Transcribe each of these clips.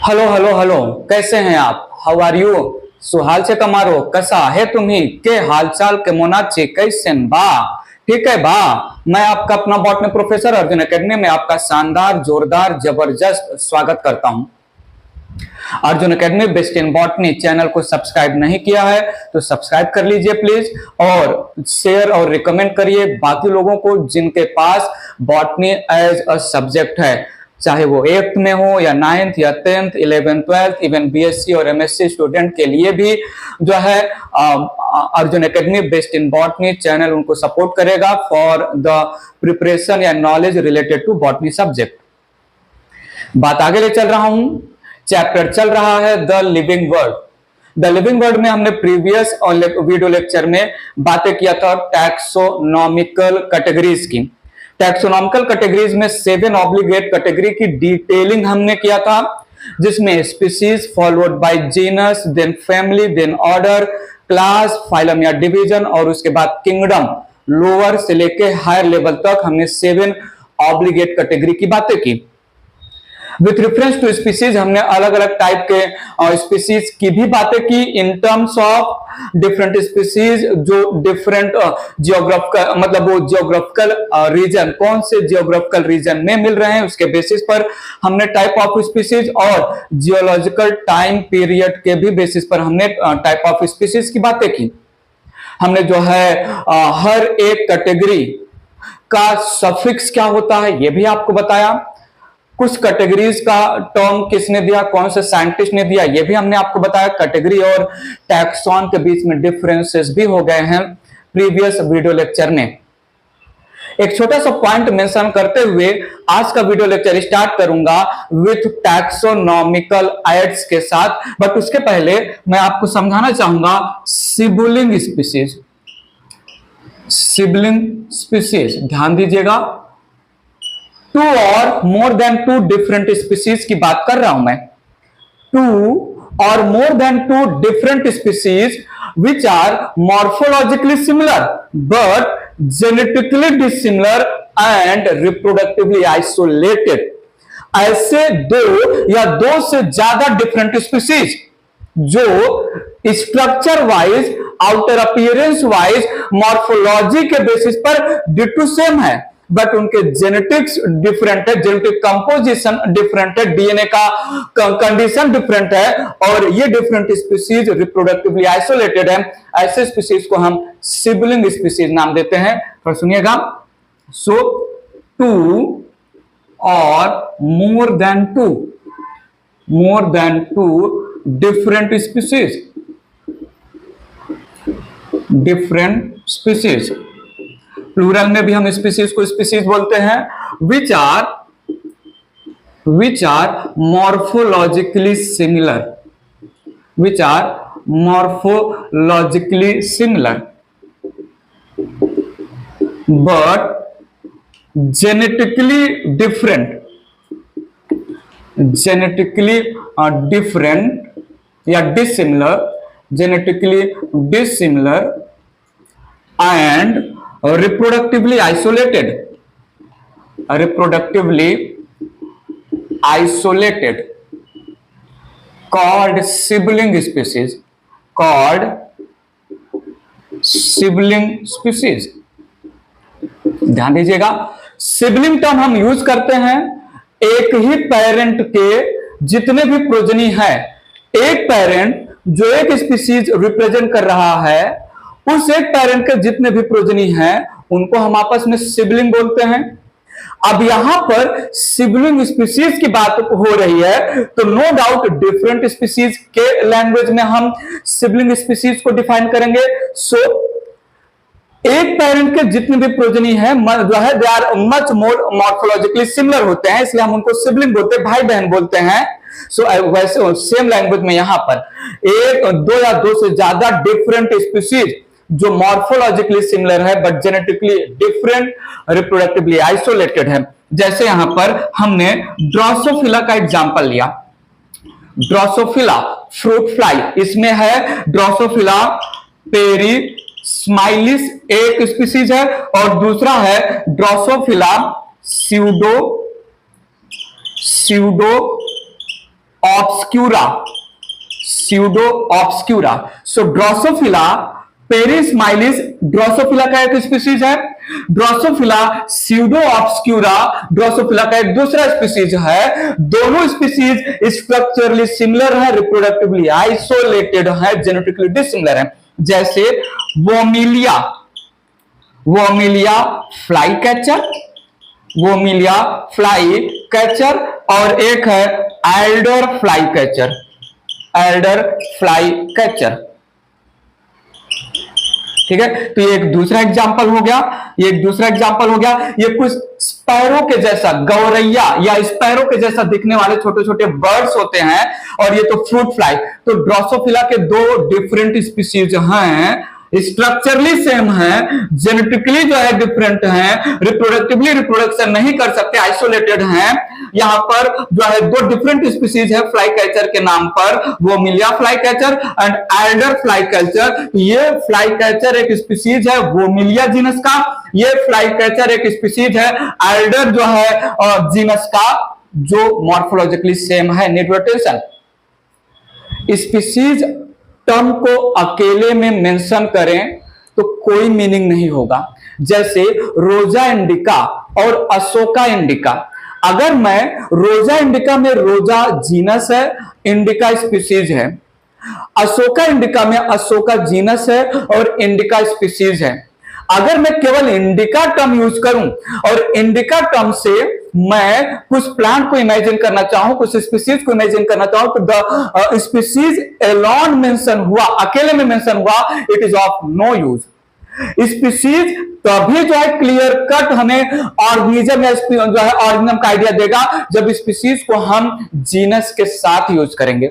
Hello hello hello, कैसे हैं आप? How are you? सुहाल से कमारो कसा है तुम्ही के हालचाल के मोनाची कैसेन बा? ठीक है बा। मैं आपका अपना बॉटनी प्रोफेसर अर्जुन एकेडमी में आपका शानदार जोरदार जबरदस्त स्वागत करता हूं। Arjun academy best in botany channel को सब्सक्राइब नहीं किया है तो सब्सक्राइब कर लीजिए प्लीज, और शेयर और रिकमेंड करिए बाकी लोगों को जिनके पास बॉटनी एज अ सब्जेक्ट है, चाहे वो 8th में हो या 9th या 10th 11th 12th, even BSc और एमएससी स्टूडेंट के लिए भी जो है Arjun academy best in botany channel उनको सपोर्ट करेगा फॉर द प्रिपरेशन या knowledge related to botany subject. बात आगे ले चल रहा हूं। चैप्टर चल रहा है the living word. The living word में हमने प्रीवियस वीडियो लेक्चर में बातें किया था टैक्सोनॉमिकल कैटेगरीज की। टैक्सोनॉमिकल कैटेगरीज में 7 ऑब्लिगेट कैटेगरी की डिटेलिंग हमने किया था, जिसमें species followed by genus, then family, then order, class, phylum या डिवीजन, और उसके बाद किंगडम। लोअर से लेके हायर लेवल तक हमने 7 ऑब्लिगेट कैटेगरी की बातें की। विथ रेफरेंस टू स्पीसीज हमने अलग अलग टाइप के स्पीसीज की भी बातें की in terms of different species जो डिफरेंट जियोग्राफिकल मतलब वो जियोग्राफिकल रीजन कौन से जियोग्राफिकल रीजन में मिल रहे हैं उसके बेसिस पर हमने टाइप ऑफ स्पीसीज, और जियोलॉजिकल टाइम पीरियड के भी बेसिस पर हमने टाइप ऑफ स्पीसीज की बातें की। हमने जो है हर एक कैटेगरी का सफिक्स क्या होता है ये भी आपको बताया। कुछ कैटेगरीज का टर्म किसने दिया, कौन से साइंटिस्ट ने दिया, ये भी हमने आपको बताया। कैटेगरी और टैक्सॉन के बीच में डिफरेंसेस भी हो गए हैं प्रीवियस वीडियो लेक्चर में। एक छोटा सा पॉइंट मेंशन करते हुए आज का वीडियो लेक्चर स्टार्ट करूंगा विथ टैक्सोनॉमिकल एड्स के साथ, बट उसके पहले मैं आपको समझाना चाहूंगा सिबलिंग स्पीसीज। सिबलिंग स्पीसीज ध्यान दीजिएगा, 2 और मोर देन 2 डिफरेंट स्पीसीज की बात कर रहा हूं मैं। 2 और more than 2 different species which are morphologically similar but genetically dissimilar and reproductively isolated. ऐसे 2 या 2 से ज्यादा डिफरेंट स्पीसीज जो structure wise, outer appearance wise, morphology के बेसिस पर डिटू सेम है, बट उनके जेनेटिक्स डिफरेंट है, जेनेटिक कंपोजिशन डिफरेंट है, डीएनए का कंडीशन डिफरेंट है, और ये डिफरेंट स्पीसीज रिप्रोडक्टिवली आइसोलेटेड है। ऐसे स्पीसीज को हम सिबलिंग स्पीसीज नाम देते हैं। तो सुनिएगा, सो 2 और more than 2 different species, plural में भी हम स्पीसीज को स्पीसीज बोलते हैं, which are morphologically similar but genetically different या dissimilar, genetically dissimilar and reproductively isolated called sibling species। ध्यान दीजिएगा, सिबलिंग टर्म हम यूज करते हैं एक ही पेरेंट के जितने भी प्रोजनी है। एक पेरेंट जो एक स्पीसीज रिप्रेजेंट कर रहा है, उस एक पेरेंट के जितने भी प्रोजनी हैं उनको हम आपस में सिबलिंग बोलते हैं। अब यहां पर सिबलिंग स्पीसीज की बात हो रही है, तो नो डाउट डिफरेंट स्पीसीज के लैंग्वेज में हम सिबलिंग स्पीसीज को डिफाइन करेंगे। सो एक पेरेंट के जितने भी प्रोजनी है जो है they are much more morphologically similar होते हैं, इसलिए हम उनको सिबलिंग बोलते हैं, भाई बहन बोलते हैं। सो वैसे सेम लैंग्वेज में यहां पर 1, 2 या 2 से ज्यादा डिफरेंट स्पीसीज जो मॉर्फोलॉजिकली सिमिलर है but genetically different, reproductively isolated है। जैसे यहां पर हमने ड्रोसोफिला का एग्जांपल लिया। ड्रोसोफिला फ्रूट फ्लाई, इसमें है ड्रोसोफिला पेरी स्माइलिस एक स्पीसीज है, और दूसरा है Drosophila pseudo obscura, pseudo obscura. So Drosophila persimilis Drosophila का एक स्पीसीज है, ड्रोसोफिला स्यूडो ऑब्सक्यूरा ड्रोसोफिला का एक दूसरा स्पीसीज है। दोनों स्पीसीज स्ट्रक्चरली सिमिलर है, रिप्रोडक्टिवली आइसोलेटेड है, जेनेटिकली डिसिमिलर है। जैसे वोमिलिया, वोमिलिया फ्लाई कैचर, वोमिलिया फ्लाई कैचर, और एक है Elder fly catcher, Elder fly catcher. ठीक है, तो ये एक दूसरा एग्जांपल हो गया, ये एक दूसरा एग्जांपल हो गया। ये कुछ स्पैरो के जैसा, गौरैया या स्पैरो के जैसा दिखने वाले छोटे छोटे बर्ड्स होते हैं, और ये तो फ्रूट फ्लाई। तो ड्रोसोफिला के दो डिफरेंट स्पीसीज हैं, स्ट्रक्चरली सेम है, जेनेटिकली जो है डिफरेंट है, रिप्रोडक्टिवली रिप्रोडक्शन नहीं कर सकते, आइसोलेटेड हैं। यहां पर जो है दो डिफरेंट स्पीसीज है फ्लाई कैचर के नाम पर, वो मिलिया fly catcher and Elder fly catcher. ये फ्लाई कैचर एक स्पीसीज है वो मिलिया जीनस का, ये फ्लाई कैचर एक स्पीसीज है एल्डर जो है जीनस का, जो मॉर्फोलॉजिकली सेम है। न्यूट्रिशन स्पीसीज टर्म को अकेले में मेंशन करें तो कोई मीनिंग नहीं होगा। जैसे रोजा इंडिका और अशोका इंडिका, अगर मैं रोजा इंडिका में रोजा जीनस है, इंडिका स्पीसीज है, अशोका इंडिका में अशोका जीनस है और इंडिका स्पीसीज है, अगर मैं केवल इंडिका टर्म यूज करूं और इंडिका टर्म से मैं कुछ प्लांट को इमेजिन करना चाहूं, कुछ स्पीसीज को इमेजिन करना चाहूं, तो द स्पीसीज एलोन मेंशन हुआ, अकेले में मेंशन हुआ, it is of no use. Species तभी जो है क्लियर कट हमें ऑर्गेनिज्म या जो है ऑर्गेनिज्म का आइडिया देगा जब स्पीसीज को हम जीनस के साथ यूज करेंगे।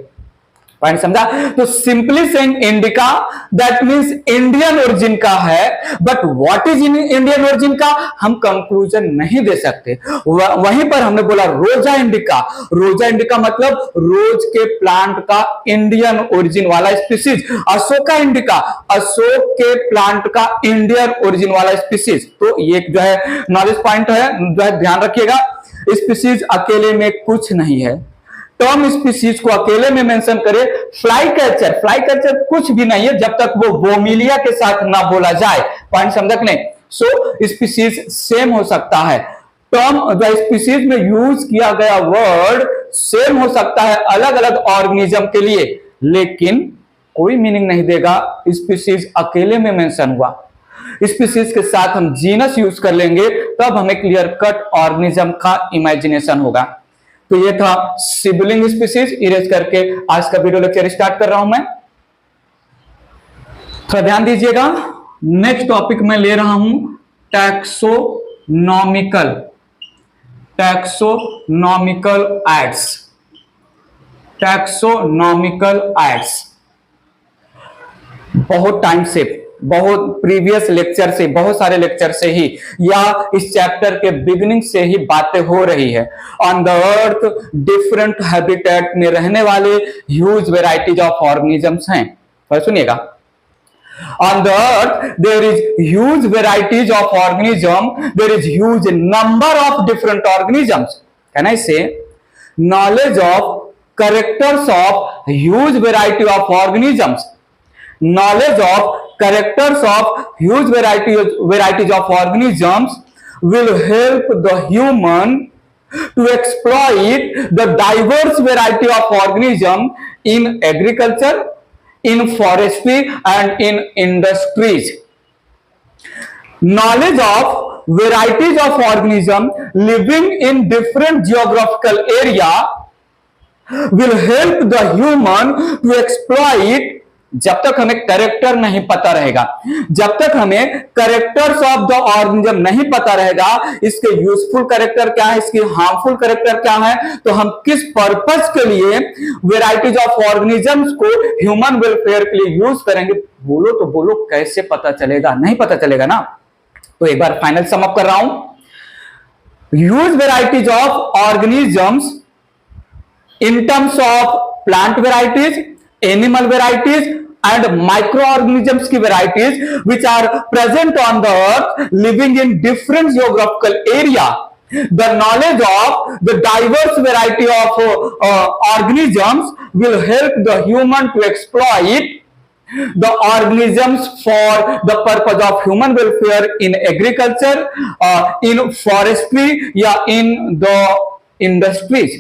पॉइंट समझा? तो simply saying indica that means Indian origin का है, but what is Indian origin का हम कंक्लूजन नहीं दे सकते। वहीं पर हमने बोला रोजा इंडिका, रोजा इंडिका मतलब रोज के प्लांट का इंडियन ओरिजिन वाला स्पीसीज। अशोका इंडिका अशोक के प्लांट का इंडियन ओरिजिन वाला स्पीसीज। तो ये जो है नॉलेज पॉइंट है, जो है ध्यान रखिएगा। स्पीसीज अकेले में कुछ नहीं है, टर्म स्पीसीज को अकेले में मेंशन करे। फ्लाई कैचर, फ्लाई कैचर कुछ भी नहीं है जब तक वो वोमिलिया के साथ ना बोला जाए। पॉइंट समझ नहीं? सो स्पीसीज सेम हो सकता है, टर्म जो स्पीसीज में यूज किया गया वर्ड सेम हो सकता है अलग अलग ऑर्गेनिज्म के लिए, लेकिन कोई मीनिंग नहीं देगा स्पीसीज अकेले में मेंशन हुआ। स्पीसीज के साथ हम जीनस यूज कर लेंगे, तब हमें क्लियर कट ऑर्गेनिज्म का इमेजिनेशन होगा। तो ये था सिबलिंग स्पीसीज। इरेज करके आज का वीडियो लेक्चर स्टार्ट कर रहा हूं मैं। थोड़ा ध्यान दीजिएगा। नेक्स्ट टॉपिक मैं ले रहा हूं taxonomical, taxonomical aids, taxonomical aids. बहुत टाइम से, बहुत प्रीवियस लेक्चर से, बहुत सारे लेक्चर से ही या इस चैप्टर के बिगिनिंग से ही बातें हो रही है। On the earth different habitat में रहने वाले ह्यूज वेराइटीज ऑफ ऑर्गेनिजम्स हैं। पर सुनिएगा, on the earth there is huge varieties of organism, there is huge number of different organisms. Can I say knowledge of characters of huge variety of organisms, knowledge of characters of huge varieties of organisms will help the human to exploit the diverse variety of organism in agriculture, in forestry and in industries. Knowledge of varieties of organism living in different geographical area will help the human to exploit। जब तक हमें character नहीं पता रहेगा, जब तक हमें characters of the organism नहीं पता रहेगा, इसके यूजफुल कैरेक्टर क्या है, इसकी हार्मफुल कैरेक्टर क्या है, तो हम किस पर्पस के लिए वेराइटीज ऑफ ऑर्गेनिजम्स को ह्यूमन वेलफेयर के लिए यूज करेंगे, बोलो तो बोलो, कैसे पता चलेगा? नहीं पता चलेगा ना। तो एक बार फाइनल सम अप कर रहा हूं। Huge varieties of organisms in terms of plant varieties, animal varieties and microorganisms की varieties which are present on the earth living in different geographical area The knowledge of the diverse variety of organisms will help the human to exploit the organisms for the purpose of human welfare in agriculture, in forestry या in the industries.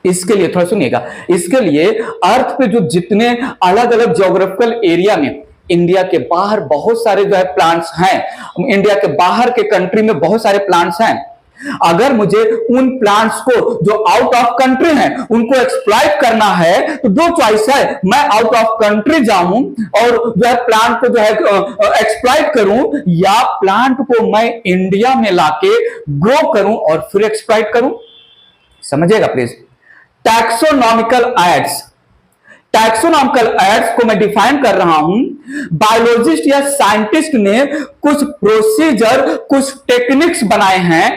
इसके लिए थोड़ा सुनिएगा, इसके लिए अर्थ पे जो जितने अलग अलग ज्योग्राफिकल एरिया में इंडिया के बाहर बहुत सारे जो है प्लांट्स हैं, इंडिया के बाहर के कंट्री में बहुत सारे प्लांट्स हैं, अगर मुझे उन प्लांट्स को जो आउट ऑफ कंट्री हैं उनको एक्सप्लॉइट करना है तो दो चॉइस है, मैं आउट ऑफ कंट्री जाऊं और जो है प्लांट को जो है एक्सप्लॉइट करूं, या प्लांट को मैं इंडिया में लाके ग्रो करूं और फिर एक्सप्लॉइट करूं। समझिएगा please. Taxonomical aids, taxonomical aids को मैं डिफाइन कर रहा हूं। बायोलॉजिस्ट या साइंटिस्ट ने कुछ प्रोसीजर, कुछ टेक्निक्स बनाए हैं।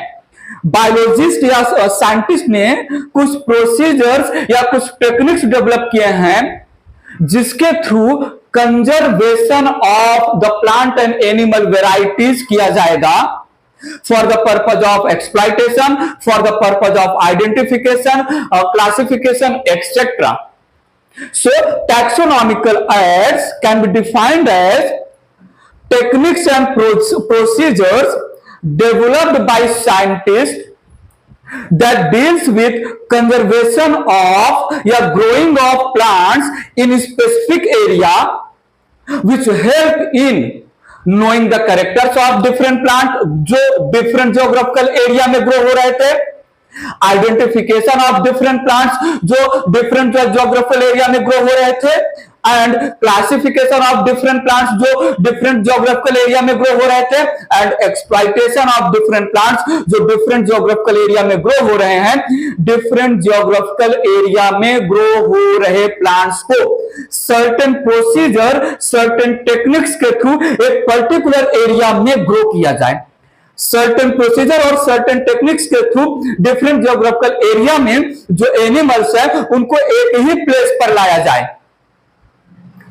बायोलॉजिस्ट या साइंटिस्ट ने कुछ प्रोसीजर्स या कुछ टेक्निक्स डेवलप किए हैं जिसके through conservation of the plant and animal varieties किया जाएगा for the purpose of exploitation, for the purpose of identification, classification, etc. So taxonomical aids can be defined as techniques and procedures developed by scientists that deals with conservation of या growing of plants in a specific area which help in knowing the characters of different plant जो different geographical area में grow हो रहे थे, identification of different plants जो different geographical area में grow हो रहे थे, and classification of different plants जो different geographical area में grow हो रहे थे, and exploitation of different plants जो different geographical area में grow हो रहे हैं। different geographical area में grow हो रहे plants को certain procedure, certain techniques के थ्रू एक particular area में grow किया जाए। certain procedure और certain techniques के थ्रू different geographical area में जो animals है उनको एक ही place पर लाया जाए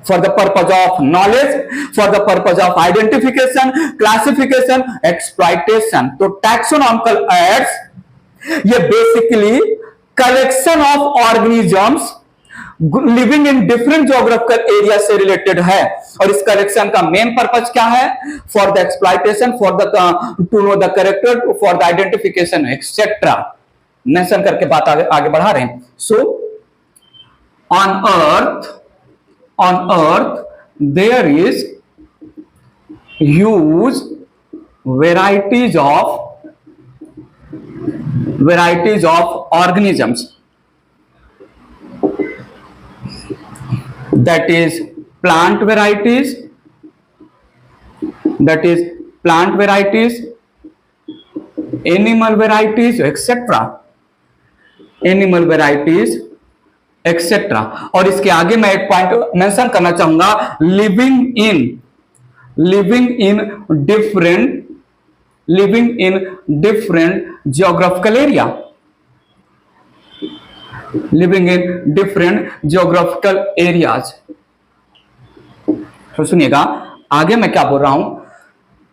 for the purpose of knowledge, for the purpose of identification, classification, exploitation। तो taxonomical aids ये basically collection of organisms living in different geographical area से रिलेटेड है। और इस कलेक्शन का मेन पर्पज क्या है? For the exploitation, for the to know the character, for the identification etcetera. Mention करके बात आगे बढ़ा रहे हैं। So on earth there is huge varieties of organisms, that is plant varieties, animal varieties, etc. animal varieties etcetera. और इसके आगे मैं एक पॉइंट मेंशन करना चाहूंगा, living in different geographical area, living in different geographical areas. तो सुनिएगा आगे मैं क्या बोल रहा हूं,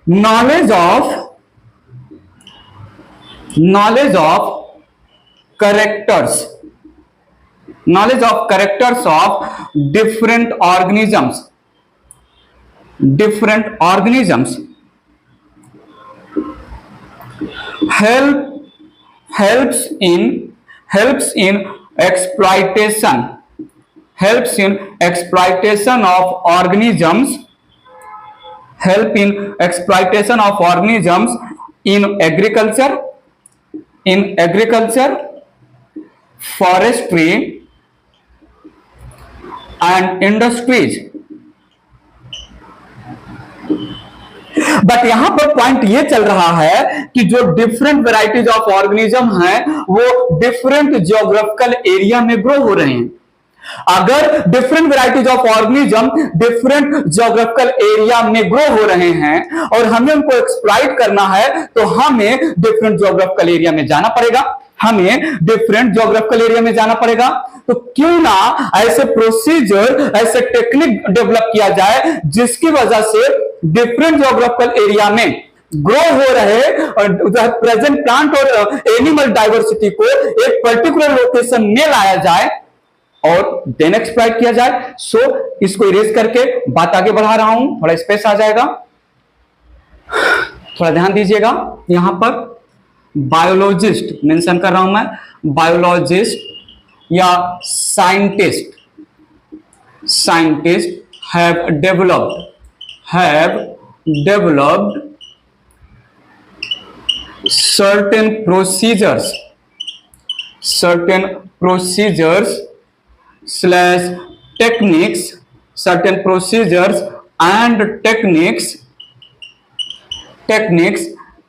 knowledge of characters of different organisms helps in exploitation of organisms, in agriculture, forestry and industries। But यहां पर पॉइंट ये चल रहा है कि जो डिफरेंट वैरायटीज ऑफ ऑर्गेनिज्म हैं वो डिफरेंट जियोग्राफिकल एरिया में ग्रो हो रहे हैं। अगर different varieties of organism different geographical area में ग्रो हो रहे हैं और हमें उनको एक्सप्लॉइट करना है तो हमें डिफरेंट जियोग्राफिकल एरिया में जाना पड़ेगा। तो क्यों ना ऐसे प्रोसीजर, ऐसे टेक्निक डेवलप किया जाए जिसकी वजह से डिफरेंट जियोग्राफिकल एरिया में ग्रो हो रहे प्रेजेंट प्लांट और एनिमल डाइवर्सिटी को एक पर्टिकुलर लोकेशन में लाया जाए और देन एक्सप्लॉइट किया जाए। सो इसको इरेज करके बात आगे बढ़ा रहा हूं, थोड़ा स्पेस आ जाएगा, थोड़ा ध्यान दीजिएगा। यहां पर बायोलॉजिस्ट मेंशन कर रहा हूं मैं, बायोलॉजिस्ट या scientist have developed certain procedures slash techniques, certain procedures and techniques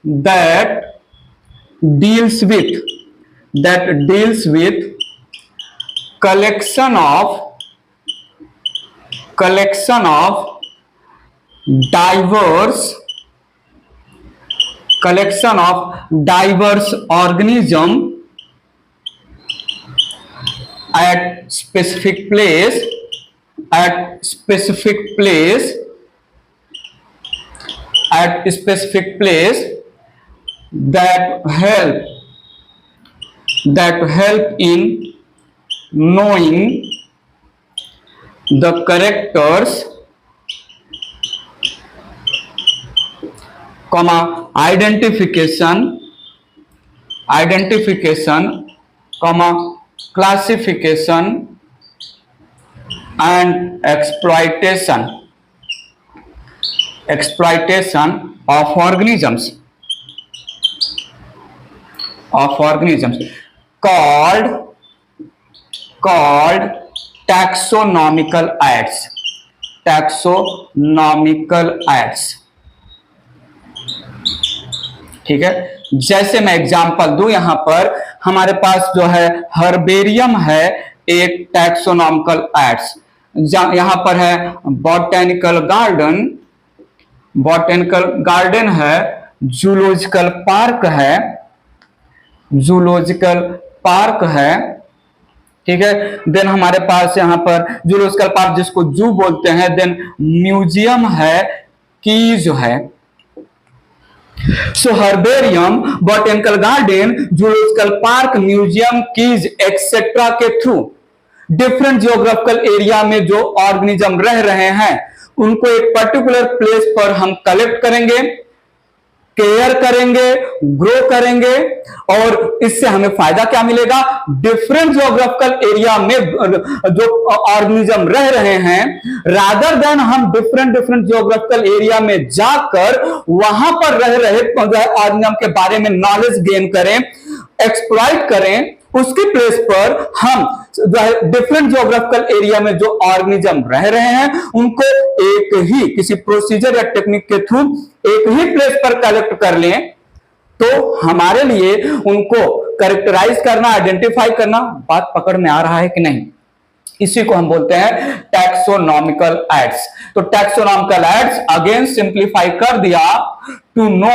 that deals with collection of diverse organism at specific place that help in knowing the characters, identification, classification and exploitation of organisms called taxonomical acts। ठीक है, जैसे मैं example दूं, यहां पर हमारे पास जो है हर्बेरियम है, एक टैक्सोनॉमिकल एक्ट्स। यहां पर है बॉटेनिकल गार्डन है, जूलॉजिकल पार्क है। ठीक है, देन हमारे पास यहां पर जूलॉजिकल पार्क जिसको जू बोलते हैं, देन म्यूजियम है, कीज है। So herbarium, botanical garden, zoological park, museum, keys etcetera के थ्रू डिफरेंट जियोग्राफिकल एरिया में जो ऑर्गेनिज्म रह रहे हैं उनको एक पर्टिकुलर प्लेस पर हम कलेक्ट करेंगे, केयर करेंगे, ग्रो करेंगे, और इससे हमें फायदा क्या मिलेगा? डिफरेंट जियोग्राफिकल एरिया में जो ऑर्गेनिज्म रह रहे हैं, रादर देन हम डिफरेंट जियोग्राफिकल एरिया में जाकर वहां पर रह रहे ऑर्गेनिज्म के बारे में नॉलेज गेन करें, एक्सप्लॉइट करें, उसकी प्लेस पर हम जो है डिफरेंट जियोग्राफिकल एरिया में जो ऑर्गेनिज्म रह रहे हैं उनको एक ही किसी प्रोसीजर या टेक्निक के थ्रू एक ही प्लेस पर कलेक्ट कर लें, तो हमारे लिए उनको कैरेक्टराइज करना, आइडेंटिफाई करना, बात पकड़ में आ रहा है कि नहीं, इसी को हम बोलते हैं टैक्सोनॉमिकल एक्ट्स। तो टैक्सोनॉमिकल एक्ट्स अगेन सिंप्लीफाई कर दिया, to know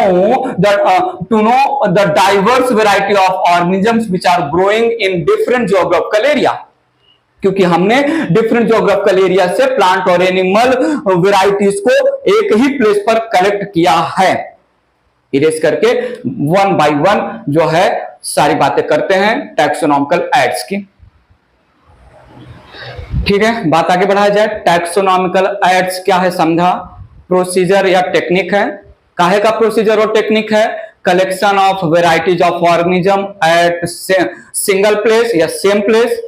the diverse variety of organisms which are growing in different geographical area, क्योंकि हमने डिफरेंट जियोग्राफिकल एरिया से प्लांट और एनिमल वैरायटीज को एक ही प्लेस पर कलेक्ट किया है। इरेज करके वन बाय वन जो है सारी बातें करते हैं टैक्सोनॉमिकल एक्ट्स की। ठीक है, बात आगे बढ़ाया जाए। टैक्सोनॉमिकल एक्ट्स क्या है समझा, प्रोसीजर या टेक्निक है। काहे का प्रोसीजर और टेक्निक है? Collection of varieties of organism eight single place या सेम प्लेस।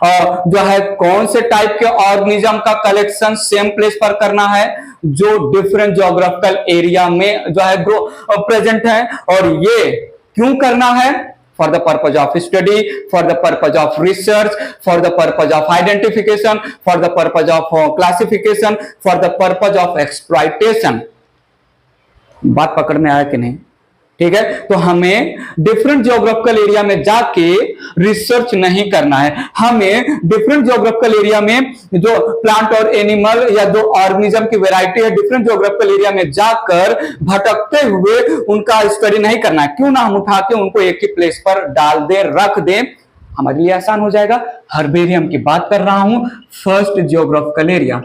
जो है कौन से टाइप के ऑर्गेनिज्म का कलेक्शन सेम प्लेस पर करना है? जो डिफरेंट जियोग्राफिकल एरिया में जो है प्रेजेंट है। और ये क्यों करना है? For the purpose of study, for the purpose of research, for the purpose of identification, for the purpose of classification, for the purpose of exploitation। बात पकड़ में आया कि नहीं? ठीक है, तो हमें डिफरेंट जियोग्राफिकल एरिया में जाके रिसर्च नहीं करना है। हमें डिफरेंट जियोग्राफिकल एरिया में जो प्लांट और एनिमल या जो ऑर्गेनिज्म की वैरायटी है, डिफरेंट जियोग्राफिकल एरिया में जाकर भटकते हुए उनका स्टडी नहीं करना है। क्यों ना हम उठा के उनको एक ही प्लेस पर डाल दे, रख दे, हमारे लिए आसान हो जाएगा। हर्बेरियम की बात कर रहा हूं, फर्स्ट जियोग्राफिकल एरिया,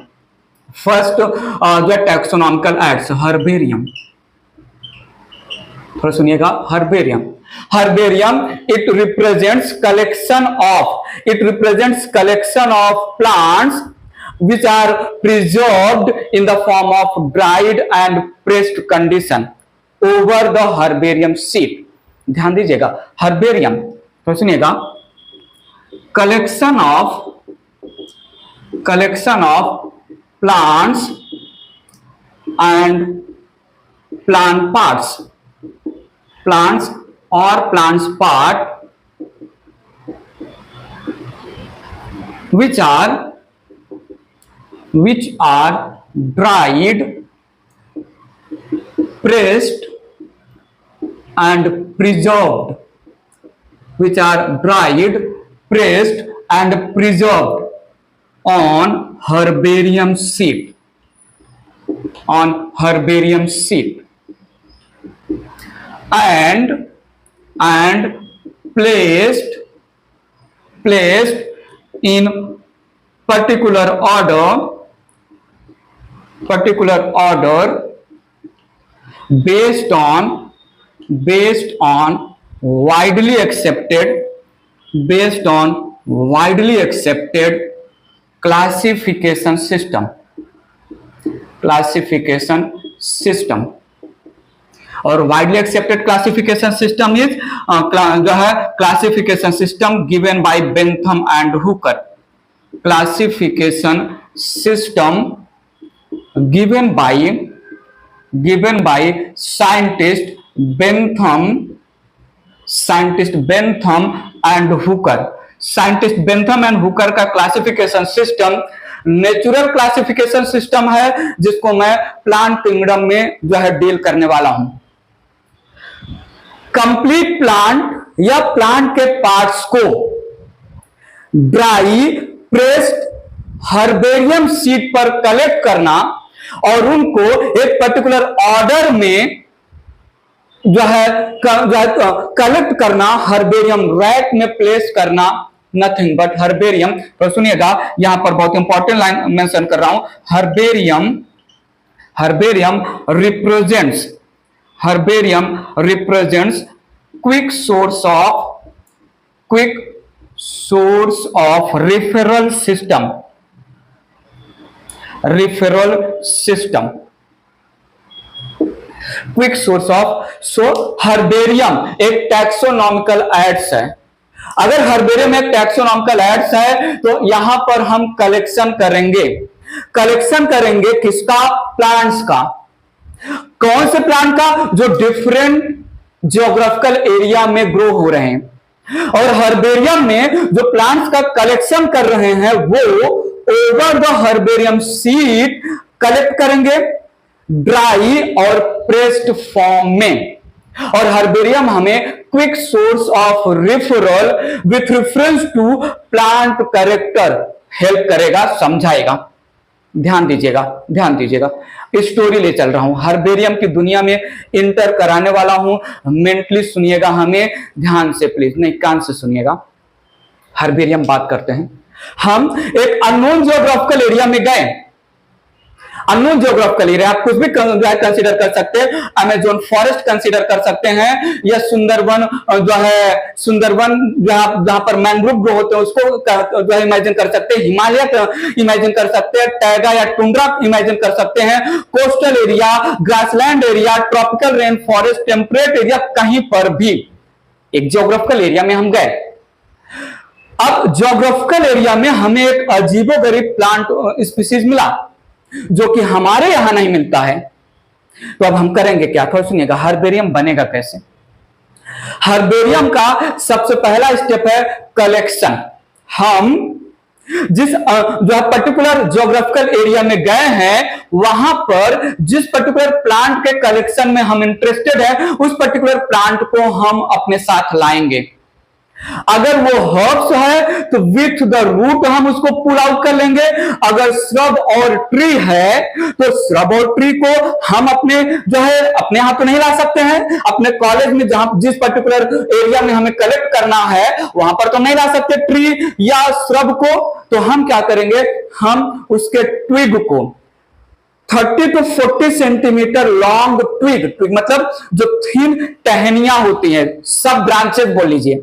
फर्स्ट जो टैक्सोनॉमिकल एक्ट्स, हर्बेरियम। थोड़ा सुनिएगा, herbarium. Herbarium it represents collection of plants which are preserved in the form of dried and pressed condition over the herbarium sheet। ध्यान दीजिएगा, हर्बेरियम तो सुनिएगा, collection of plants and plant parts, plants और plants part which are dried, pressed and preserved, which are dried, pressed and preserved on herbarium sheet, and placed in particular order based on widely accepted classification system। और widely accepted classification system is जो है classification system given by Bentham and Hooker. Classification system given by scientist Bentham and Hooker। Scientist Bentham and Hooker का classification system natural classification system है, जिसको मैं plant kingdom में जो है deal करने वाला हूं। कंप्लीट प्लांट या प्लांट के पार्ट्स को ड्राई प्रेस्ड हर्बेरियम शीट पर कलेक्ट करना और उनको एक पर्टिकुलर ऑर्डर में जो है कलेक्ट करना, हर्बेरियम रैक में प्लेस करना, नथिंग बट हर्बेरियम। तो सुनिएगा, यहां पर बहुत इंपॉर्टेंट लाइन मेंशन कर रहा हूं, herbarium represents quick source of referral system. Quick source of herbarium एक टैक्सोनॉमिकल एड्स है। अगर हर्बेरियम एक टैक्सोनॉमिकल एड्स है तो यहां पर हम कलेक्शन करेंगे किसका? प्लांट्स का। कौन से प्लांट का? जो डिफरेंट जियोग्राफिकल एरिया में ग्रो हो रहे हैं। और हर्बेरियम में जो प्लांट्स का कलेक्शन कर रहे हैं वो over the herbarium sheet collect करेंगे ड्राई और प्रेस्ड फॉर्म में। और हर्बेरियम हमें quick source of referral with reference to plant character help करेगा, समझाएगा। ध्यान दीजिएगा, स्टोरी ले चल रहा हूं, हर्बेरियम की दुनिया में इंटर कराने वाला हूं। मेंटली सुनिएगा, हमें ध्यान से प्लीज, नहीं कान से सुनिएगा। हर्बेरियम बात करते हैं, हम एक अननोन जियोग्राफिकल एरिया में गए। अननोन जियोग्राफिकल एरिया आप कुछ भी कंसीडर कर सकते हैं, अमेजोन फॉरेस्ट कंसीडर कर सकते हैं, या सुंदरवन जहां पर मैंग्रोव ग्रो होते हैं उसको जो है इमेजिन कर सकते हैं, हिमालय इमेजिन कर सकते हैं, टैगा या टुंड्रा इमेजिन कर सकते हैं, coastal area, grassland area, tropical rain forest, temperate area, कहीं पर भी एक जियोग्राफिकल एरिया में हम गए। अब जियोग्राफिकल एरिया में हमें एक अजीबोगरीब प्लांट स्पीसीज मिला जो कि हमारे यहां नहीं मिलता है। तो अब हम करेंगे क्या? थोड़ा सुनिएगा, हर्बेरियम बनेगा कैसे। हर्बेरियम का सबसे पहला स्टेप है कलेक्शन। हम जिस जो पर्टिकुलर जियोग्राफिकल एरिया में गए हैं वहां पर जिस पर्टिकुलर प्लांट के कलेक्शन में हम इंटरेस्टेड है उस पर्टिकुलर प्लांट को हम अपने साथ लाएंगे। अगर वो हर्ब्स है तो विथ द रूट हम उसको पुल आउट कर लेंगे। अगर श्रब और ट्री है तो श्रब और ट्री को हम अपने जो है अपने यहां तो नहीं ला सकते हैं, अपने कॉलेज में जहां जिस पर्टिकुलर एरिया में हमें कलेक्ट करना है वहां पर तो नहीं ला सकते ट्री या श्रब को। तो हम क्या करेंगे, हम उसके ट्विग को 30 to 40 centimetre long twig, twig मतलब जो थिन टहनियां होती हैं, सब ब्रांचेस बोल लीजिए।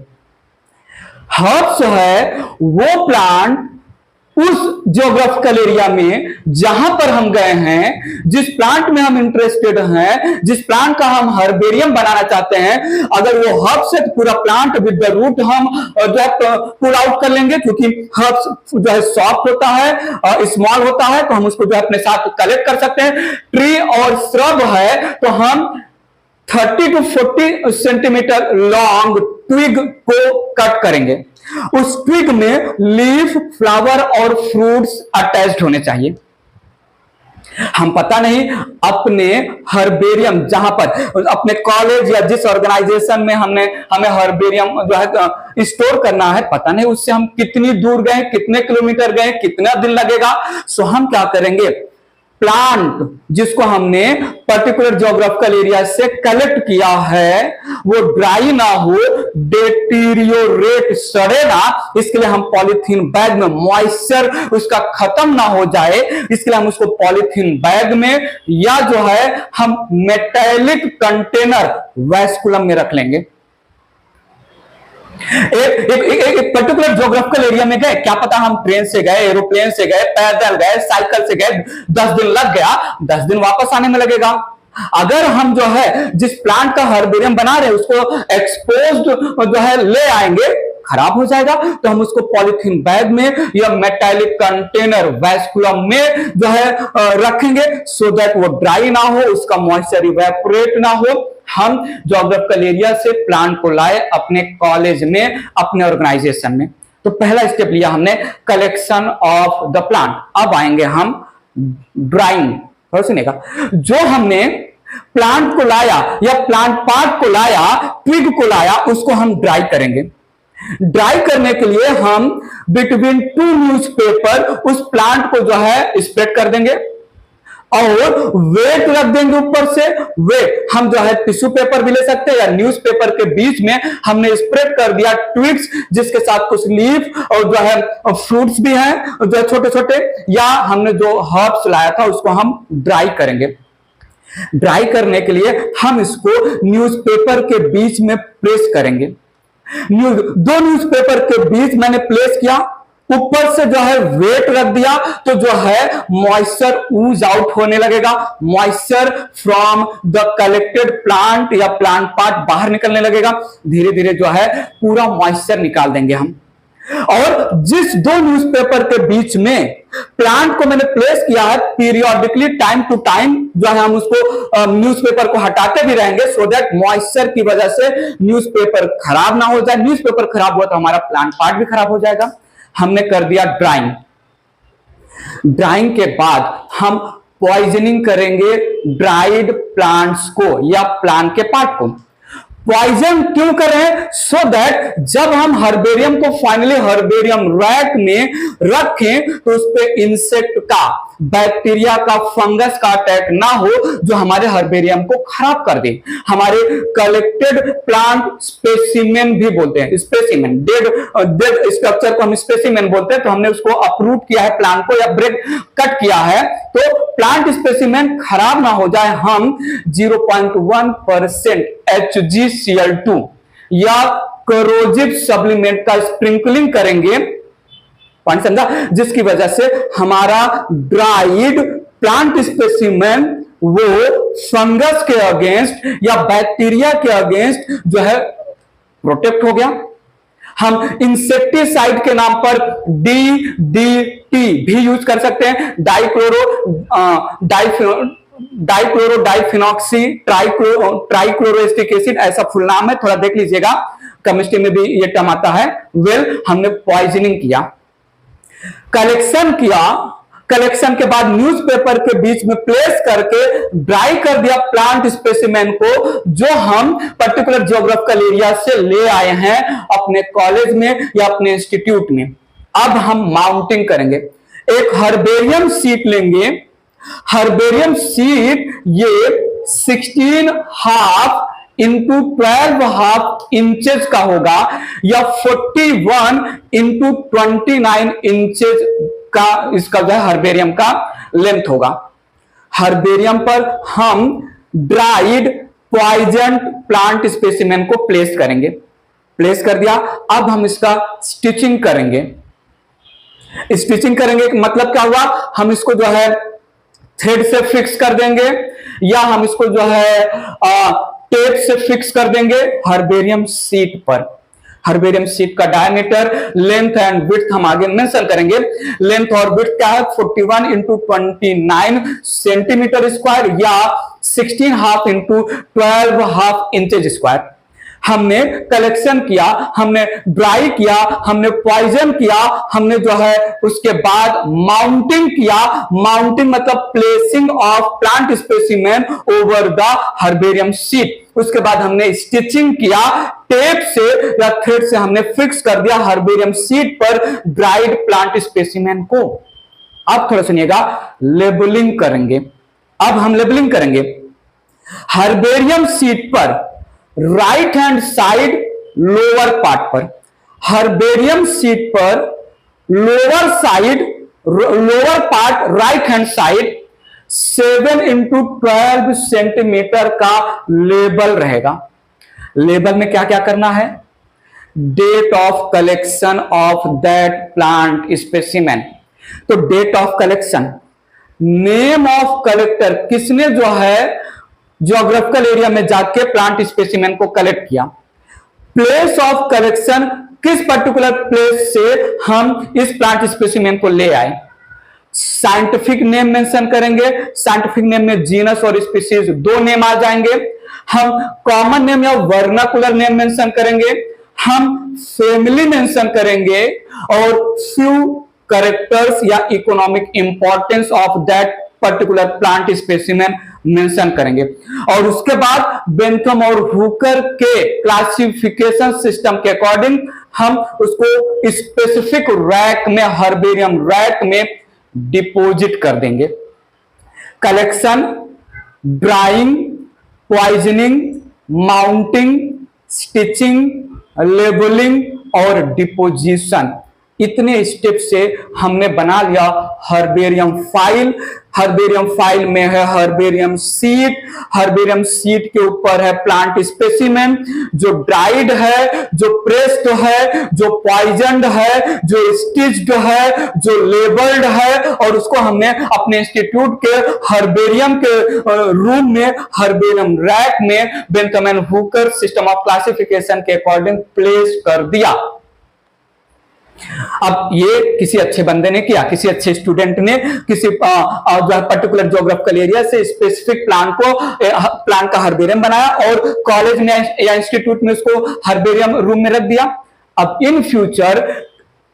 हर्ब्स है वो प्लांट उस ज्योग्राफिकल एरिया में जहां पर हम गए हैं, जिस प्लांट में हम इंटरेस्टेड हैं, जिस प्लांट का हम हर्बेरियम बनाना चाहते हैं, अगर वो हर्ब्स है तो पूरा प्लांट विद द रूट हम जो है पुल आउट कर लेंगे, क्योंकि हर्ब्स जो है सॉफ्ट होता है, स्मॉल होता है, तो हम उसको जो है अपने साथ कलेक्ट कर सकते हैं। ट्री और श्रब है तो हम 30 to 40 सेंटीमीटर लॉन्ग ट्विग को कट करेंगे। उस ट्विग में लीफ, फ्लावर और फ्रूट्स अटैच्ड होने चाहिए। हम पता नहीं अपने हर्बेरियम जहां पर अपने कॉलेज या जिस ऑर्गेनाइजेशन में हमें हर्बेरियम जो है स्टोर करना है, पता नहीं उससे हम कितनी दूर गए, कितने किलोमीटर गए, कितना दिन लगेगा। सो हम क्या करेंगे, प्लांट जिसको हमने पर्टिकुलर ज्योग्राफिकल एरिया से कलेक्ट किया है वो ड्राई ना हो, डेटीरियोरेट, सड़े ना, इसके लिए हम पॉलीथीन बैग में, मॉइस्चर उसका खत्म ना हो जाए इसके लिए हम उसको पॉलीथीन बैग में या जो है हम मेटेलिक कंटेनर वैस्कुलम में रख लेंगे। एक पर्टिकुलर ज्योग्राफिकल एरिया में गए, क्या पता हम ट्रेन से गए, एरोप्लेन से गए, पैदल गए, साइकिल से गए, 10 दिन लग गया, 10 दिन वापस आने में लगेगा। अगर हम जो है जिस प्लांट का हर्बेरियम बना रहे हैं उसको एक्सपोज्ड जो है ले आएंगे, खराब हो जाएगा, तो हम उसको पॉलीथीन बैग में या मेटालिक कंटेनर वैस्कुलम में जो है रखेंगे, सो दैट वो ड्राई ना हो, उसका मॉइस्चर इवेपोरेट ना हो। हम ज्योग्राफिकल एरिया से प्लांट को लाए अपने कॉलेज में, अपने ऑर्गेनाइजेशन में। तो पहला स्टेप लिया हमने, कलेक्शन ऑफ द प्लांट। अब आएंगे हम ड्राइंग। और सुनेगा, जो हमने प्लांट को लाया या प्लांट पार्ट को लाया, ट्विग को लाया, उसको हम ड्राई करेंगे। ड्राई करने के लिए हम बिटवीन 2 न्यूज़पेपर उस प्लांट को जो है स्प्रेड कर देंगे और वेट रख देंगे ऊपर से। वेट हम जो है टिश्यू पेपर भी ले सकते हैं या न्यूज़पेपर के बीच में हमने स्प्रेड कर दिया ट्विग्स, जिसके साथ कुछ लीफ और जो है फ्रूट्स भी हैं जो छोटे छोटे, या हमने जो हर्ब्स लाया था उसको हम ड्राई करेंगे। ड्राई करने के लिए हम इसको न्यूज़पेपर के बीच में प्लेस करेंगे। दो न्यूज़पेपर के बीच मैंने प्लेस किया, ऊपर से जो है वेट रख दिया, तो जो है मॉइस्चर ऊज आउट होने लगेगा, moisture from the collected plant या प्लांट पार्ट बाहर निकलने लगेगा। धीरे धीरे जो है पूरा मॉइस्चर निकाल देंगे हम। और जिस 2 न्यूज़पेपर के बीच में प्लांट को मैंने प्लेस किया है, पीरियोडिकली टाइम टू टाइम जो है हम उसको न्यूज़पेपर को हटाते भी रहेंगे, सो दैट मॉइस्चर की वजह से न्यूज़पेपर खराब ना हो जाए। न्यूज़पेपर खराब हुआ तो हमारा प्लांट पार्ट भी खराब हो जाएगा। हमने कर दिया ड्राइंग। ड्राइंग के बाद हम पॉइजनिंग करेंगे ड्राइड प्लांट्स को या प्लांट के पार्ट को। पॉइजन क्यों करें? सो दैट जब हम हर्बेरियम को फाइनली हर्बेरियम रैक में रखें तो उस पे इंसेक्ट का, बैक्टीरिया का, फंगस का अटैक ना हो जो हमारे हर्बेरियम को खराब कर दे। हमारे कलेक्टेड प्लांट स्पेसिमेन भी बोलते हैं, स्पेसिमेन, डेड स्ट्रक्चर को हम स्पेसिमेन बोलते हैं। तो हमने उसको अपरूट किया है प्लांट को या ब्रेक कट किया है, तो प्लांट स्पेसिमेन खराब ना हो जाए, हम 0.1% HgCl2 या करोजिव सप्लीमेंट का स्प्रिंकलिंग करेंगे, पॉइंट समझा, जिसकी वजह से हमारा ड्राइड प्लांट स्पेसिमेन वो फंगस के अगेंस्ट या बैक्टीरिया के अगेंस्ट जो है प्रोटेक्ट हो गया। हम इंसेक्टिसाइड के नाम पर DDT भी यूज कर सकते हैं, डाइक्लोरो डाइफिनॉक्सी ट्राइक्लोरोएस्टिक एसिड, ऐसा फुल नाम है, थोड़ा देख लीजिएगा, केमिस्ट्री में भी ये टर्म आता है। हमने पॉइजनिंग किया, कलेक्शन किया, कलेक्शन के बाद न्यूज़पेपर के बीच में प्लेस करके ड्राई कर दिया प्लांट स्पेसिमेन को, जो हम पर्टिकुलर ज्योग्राफिकल एरिया से ले आए हैं अपने कॉलेज में या अपने इंस्टीट्यूट में। अब हम माउंटिंग करेंगे। एक हर्बेरियम शीट लेंगे। हर्बेरियम शीट ये 16.5 इंटू 12.5 इंचेस का होगा या 41 इंटू 29 इंचेस का इसका जो है हर्बेरियम का लेंथ होगा। हर्बेरियम पर हम ड्राइड पॉइजन प्लांट स्पेसिमेन को प्लेस करेंगे। प्लेस कर दिया, अब हम इसका स्टिचिंग करेंगे। स्टिचिंग करेंगे मतलब क्या हुआ, हम इसको जो है थ्रेड से फिक्स कर देंगे या हम इसको जो है टेप से फिक्स कर देंगे हर्बेरियम शीट पर। हर्बेरियम शीट का डायमीटर, लेंथ एंड विड्थ हम आगे मेंशन करेंगे। लेंथ और विड्थ क्या है, 41 इंटू 29 सेंटीमीटर स्क्वायर या 16 half into 12 half inches square. हमने कलेक्शन किया, हमने ड्राई किया, हमने पॉइजन किया, हमने जो है उसके बाद माउंटिंग किया। माउंटिंग मतलब placing of plant specimen over the herbarium sheet. उसके बाद हमने स्टिचिंग किया, टेप से या थ्रेड से हमने फिक्स कर दिया हर्बेरियम शीट पर ड्राइड प्लांट स्पेसिमेन को। अब थोड़ा सुनिएगा, लेबलिंग करेंगे। अब हम लेबलिंग करेंगे हर्बेरियम शीट पर right hand side lower part पर। हर्बेरियम शीट पर lower side, lower part right hand side 7 into 12 centimetre का लेबल रहेगा। लेबल में क्या क्या करना है, date of collection of that plant specimen. तो date of collection, name of collector, किसने जो है ज्योग्राफिकल एरिया में जाके प्लांट स्पेसिमेन को कलेक्ट किया। प्लेस ऑफ कलेक्शन, किस पर्टिकुलर प्लेस से हम इस प्लांट स्पेसिमेन को ले आए। साइंटिफिक नेम मेंशन करेंगे। साइंटिफिक नेम में जीनस और स्पीसीज दो नेम आ जाएंगे। हम कॉमन नेम या वर्नाकुलर नेम मेंशन करेंगे। हम फैमिली मेंशन करेंगे और फ्यू कैरेक्टर्स या economic importance of that particular plant specimen mention करेंगे। और उसके बाद बेंथम और हुकर के क्लासिफिकेशन सिस्टम के अकॉर्डिंग हम उसको स्पेसिफिक रैक में, हर्बेरियम रैक में डिपॉजिट कर देंगे। Collection, drawing, poisoning, mounting, stitching, labelling और डिपोजिशन, इतने स्टेप से हमने बना लिया हर्बेरियम फाइल। हर्बेरियम फाइल में है हर्बेरियम शीट। हर्बेरियम शीट के ऊपर है प्लांट स्पेसिमेन, जो ड्राइड है, जो प्रेस्ड है, जो पॉइजन्ड है, जो स्टिच्ड है, जो लेबल्ड है। और उसको हमने अपने इंस्टीट्यूट के हर्बेरियम के रूम में, हर्बेरियम रैक में Bentham and Hooker system of classification के अकॉर्डिंग प्लेस कर दिया। अब ये किसी अच्छे बंदे ने किया, किसी अच्छे स्टूडेंट ने किसी पर्टिकुलर ज्योग्राफिकल एरिया से स्पेसिफिक प्लांट का हर्बेरियम बनाया और कॉलेज ने या इंस्टीट्यूट में उसको हर्बेरियम रूम में रख दिया। अब इन फ्यूचर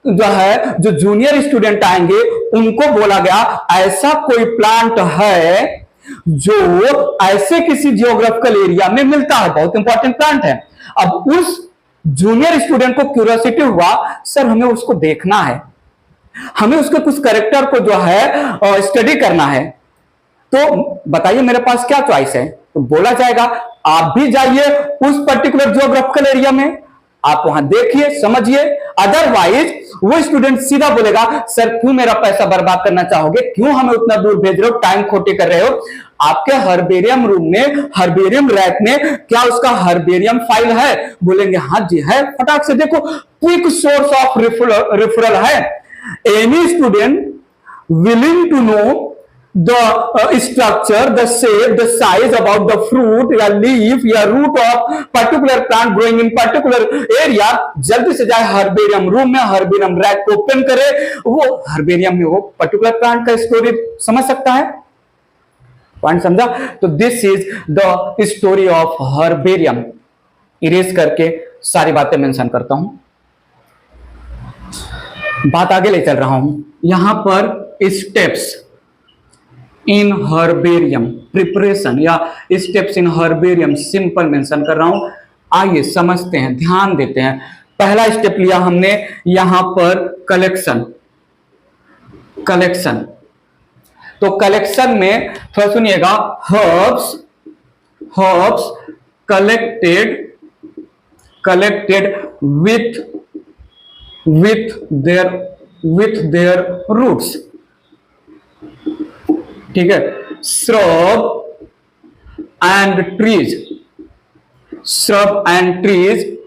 जो है, जो जूनियर स्टूडेंट आएंगे उनको बोला गया ऐसा कोई प्लांट है जो ऐसे किसी जियोग्राफिकल एरिया में मिलता है, बहुत इंपॉर्टेंट प्लांट है। अब उस जूनियर स्टूडेंट को क्यूरियोसिटी हुआ, सर हमें उसको देखना है, हमें उसके कुछ कैरेक्टर को जो है स्टडी करना है, तो बताइए मेरे पास क्या चॉइस है। तो बोला जाएगा आप भी जाइए उस पर्टिकुलर जियोग्राफिकल एरिया में, आप वहां देखिए, समझिए। अदरवाइज वो स्टूडेंट सीधा बोलेगा सर क्यों मेरा पैसा बर्बाद करना चाहोगे, क्यों हमें उतना दूर भेज रहे हो, टाइम खोटे कर रहे हो। आपके हर्बेरियम रूम में, हर्बेरियम रैक में क्या उसका हर्बेरियम फाइल है? बोलेंगे हाँ जी है। फटाक से देखो, क्विक सोर्स ऑफ रेफरल है। Any student willing to know the structure, the shape, the size about the fruit या leaf या root of particular plant growing in particular area, जल्दी से जाए हर्बेरियम रूम में, हर्बेरियम रैक को open करे, वो हर्बेरियम में वो पर्टिकुलर प्लांट का स्टोरी समझ सकता है। पॉइंट समझा? तो this is the story of herbarium. Erase करके सारी बातें मेंशन करता हूं, बात आगे ले चल रहा हूं। यहां पर स्टेप्स इन हर्बेरियम प्रिपरेशन या steps in herbarium simple mention कर रहा हूं। आइए समझते हैं, ध्यान देते हैं। पहला स्टेप लिया हमने यहां पर कलेक्शन। कलेक्शन, तो कलेक्शन में थोड़ा सुनिएगा, herbs collected with their roots. ठीक है, shrub and trees, shrub and trees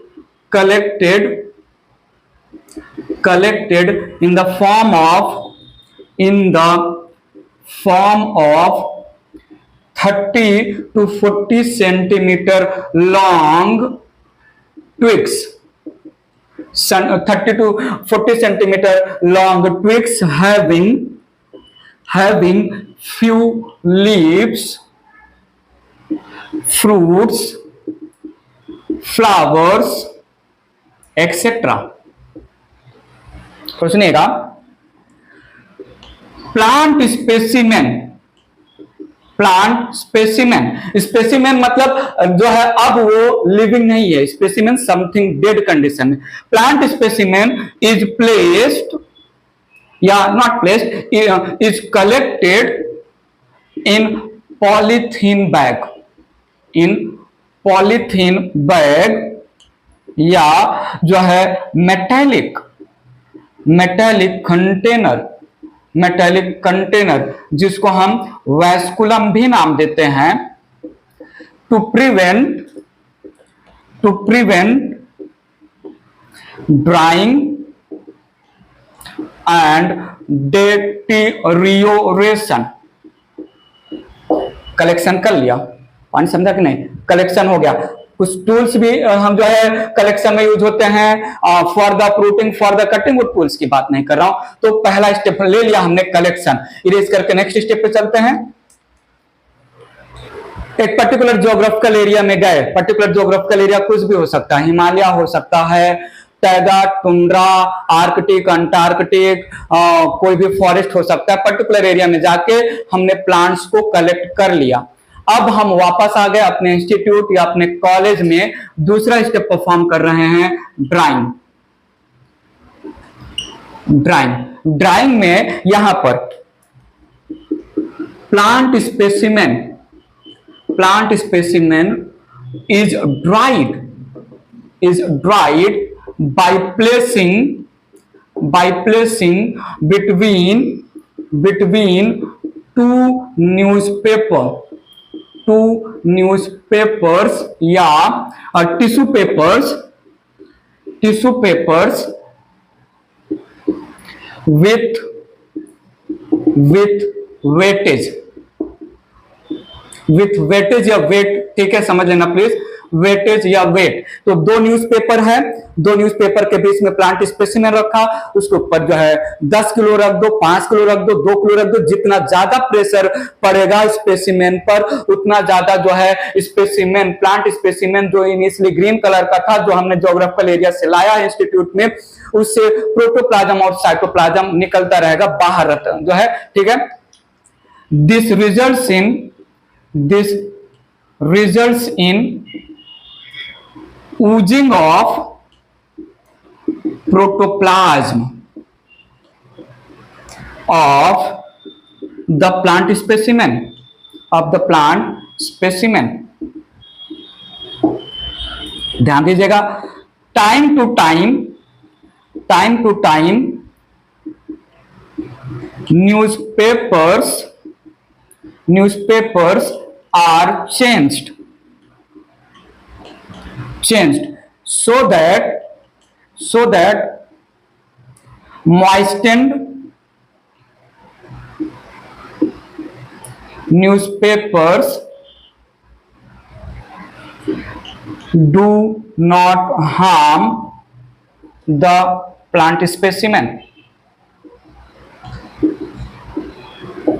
collected in the form of 30 to 40 centimeter long twigs, 30 to 40 centimeter long twigs having few leaves, fruits, flowers, etc. तो सुनिएगा, plant specimen मतलब जो है अब वो living नहीं है, स्पेसिमेन समथिंग डेड कंडीशन में। प्लांट स्पेसिमेन इज प्लेस्ड या not placed, is collected in polythene bag या जो है मेटेलिक कंटेनर जिसको हम वैस्कुलम भी नाम देते हैं, to prevent drying and deterioration. Collection कर लिया, पानी समझा कि नहीं, कलेक्शन हो गया। कुछ टूल्स भी हम जो है कलेक्शन में यूज होते हैं, for the pruning, for the cutting, वो टूल्स की बात नहीं कर रहा हूं। तो पहला स्टेप ले लिया हमने कलेक्शन, इरेज करके नेक्स्ट स्टेप पे चलते हैं। एक पर्टिकुलर ज्योग्राफिकल एरिया में गए, पर्टिकुलर ज्योग्राफिकल एरिया कुछ भी हो सकता है, हिमालय हो सकता है, टैगा, टुंड्रा, आर्कटिक, अंटार्कटिक, कोई भी फॉरेस्ट हो सकता है। पर्टिकुलर एरिया में जाके हमने प्लांट्स को कलेक्ट कर लिया। अब हम वापस आ गए अपने इंस्टीट्यूट या अपने कॉलेज में, दूसरा स्टेप परफॉर्म कर रहे हैं, ड्राइंग में यहां पर plant specimen is dried by placing between two newspapers या टिश्यू पेपर्स with वेटेज या वेट, ठीक है, समझ लेना प्लीज, वेटेज या वेट। तो दो न्यूज़पेपर है, दो न्यूज़पेपर के बीच में प्लांट स्पेसिमेन रखा, उसके ऊपर जो है 10 किलो रख दो, 5 किलो रख दो, 2 किलो रख दो। जितना ज्यादा प्रेशर पड़ेगा स्पेसिमेन पर उतना ज्यादा जो है स्पेसिमेन, प्लांट स्पेसिमेन जो इनिशियली ग्रीन कलर का था, जो हमने ज्योग्राफिकल एरिया से लाया इंस्टीट्यूट में, उससे प्रोटोप्लाज्म और साइटोप्लाज्म निकलता रहेगा बाहर जो है, ठीक है। This results in oozing of protoplasm of the plant specimen, ध्यान दीजिएगा, time to time newspapers are changed so that moistened newspapers do not harm the plant specimen।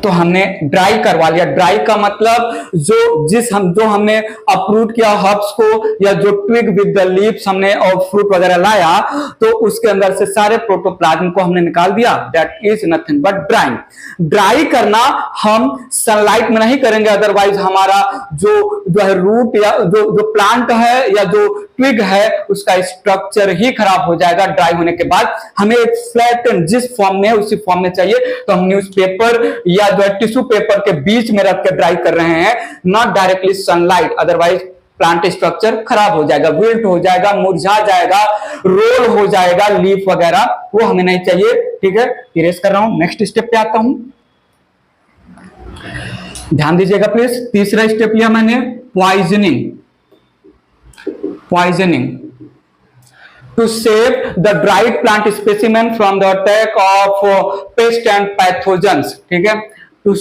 तो हमने ड्राई करवा लिया। ड्राई का मतलब जो हमने अप्रूट किया हर्ब्स को, या जो ट्विग विद द लीव्स हमने और फ्रूट वगैरह लाया, तो उसके अंदर से सारे प्रोटोप्लाज्म को हमने निकाल दिया। That is nothing but drawing. Dry करना हम सनलाइट में नहीं करेंगे, अदरवाइज हमारा जो है रूट या जो प्लांट है या जो ट्विग है उसका स्ट्रक्चर ही खराब हो जाएगा। ड्राई होने के बाद हमें एक फ्लैटन जिस फॉर्म में उसी फॉर्म में चाहिए, तो हम न्यूज़पेपर या जो है टिश्यू पेपर के बीच में रख के ड्राई कर रहे हैं, not directly sunlight, otherwise plant structure खराब हो जाएगा, विल्ट हो जाएगा, मुरझा जाएगा, रोल हो जाएगा, लीफ वगैरह, वो हमें नहीं चाहिए, ठीक है। इरेज कर रहा हूं, नेक्स्ट स्टेप पे आता हूं। ध्यान दीजिएगा प्लीज, तीसरा स्टेप लिया मैंने, poisoning. Poisoning to save the dried plant specimen from the attack of pest and pathogens. ठीक है, to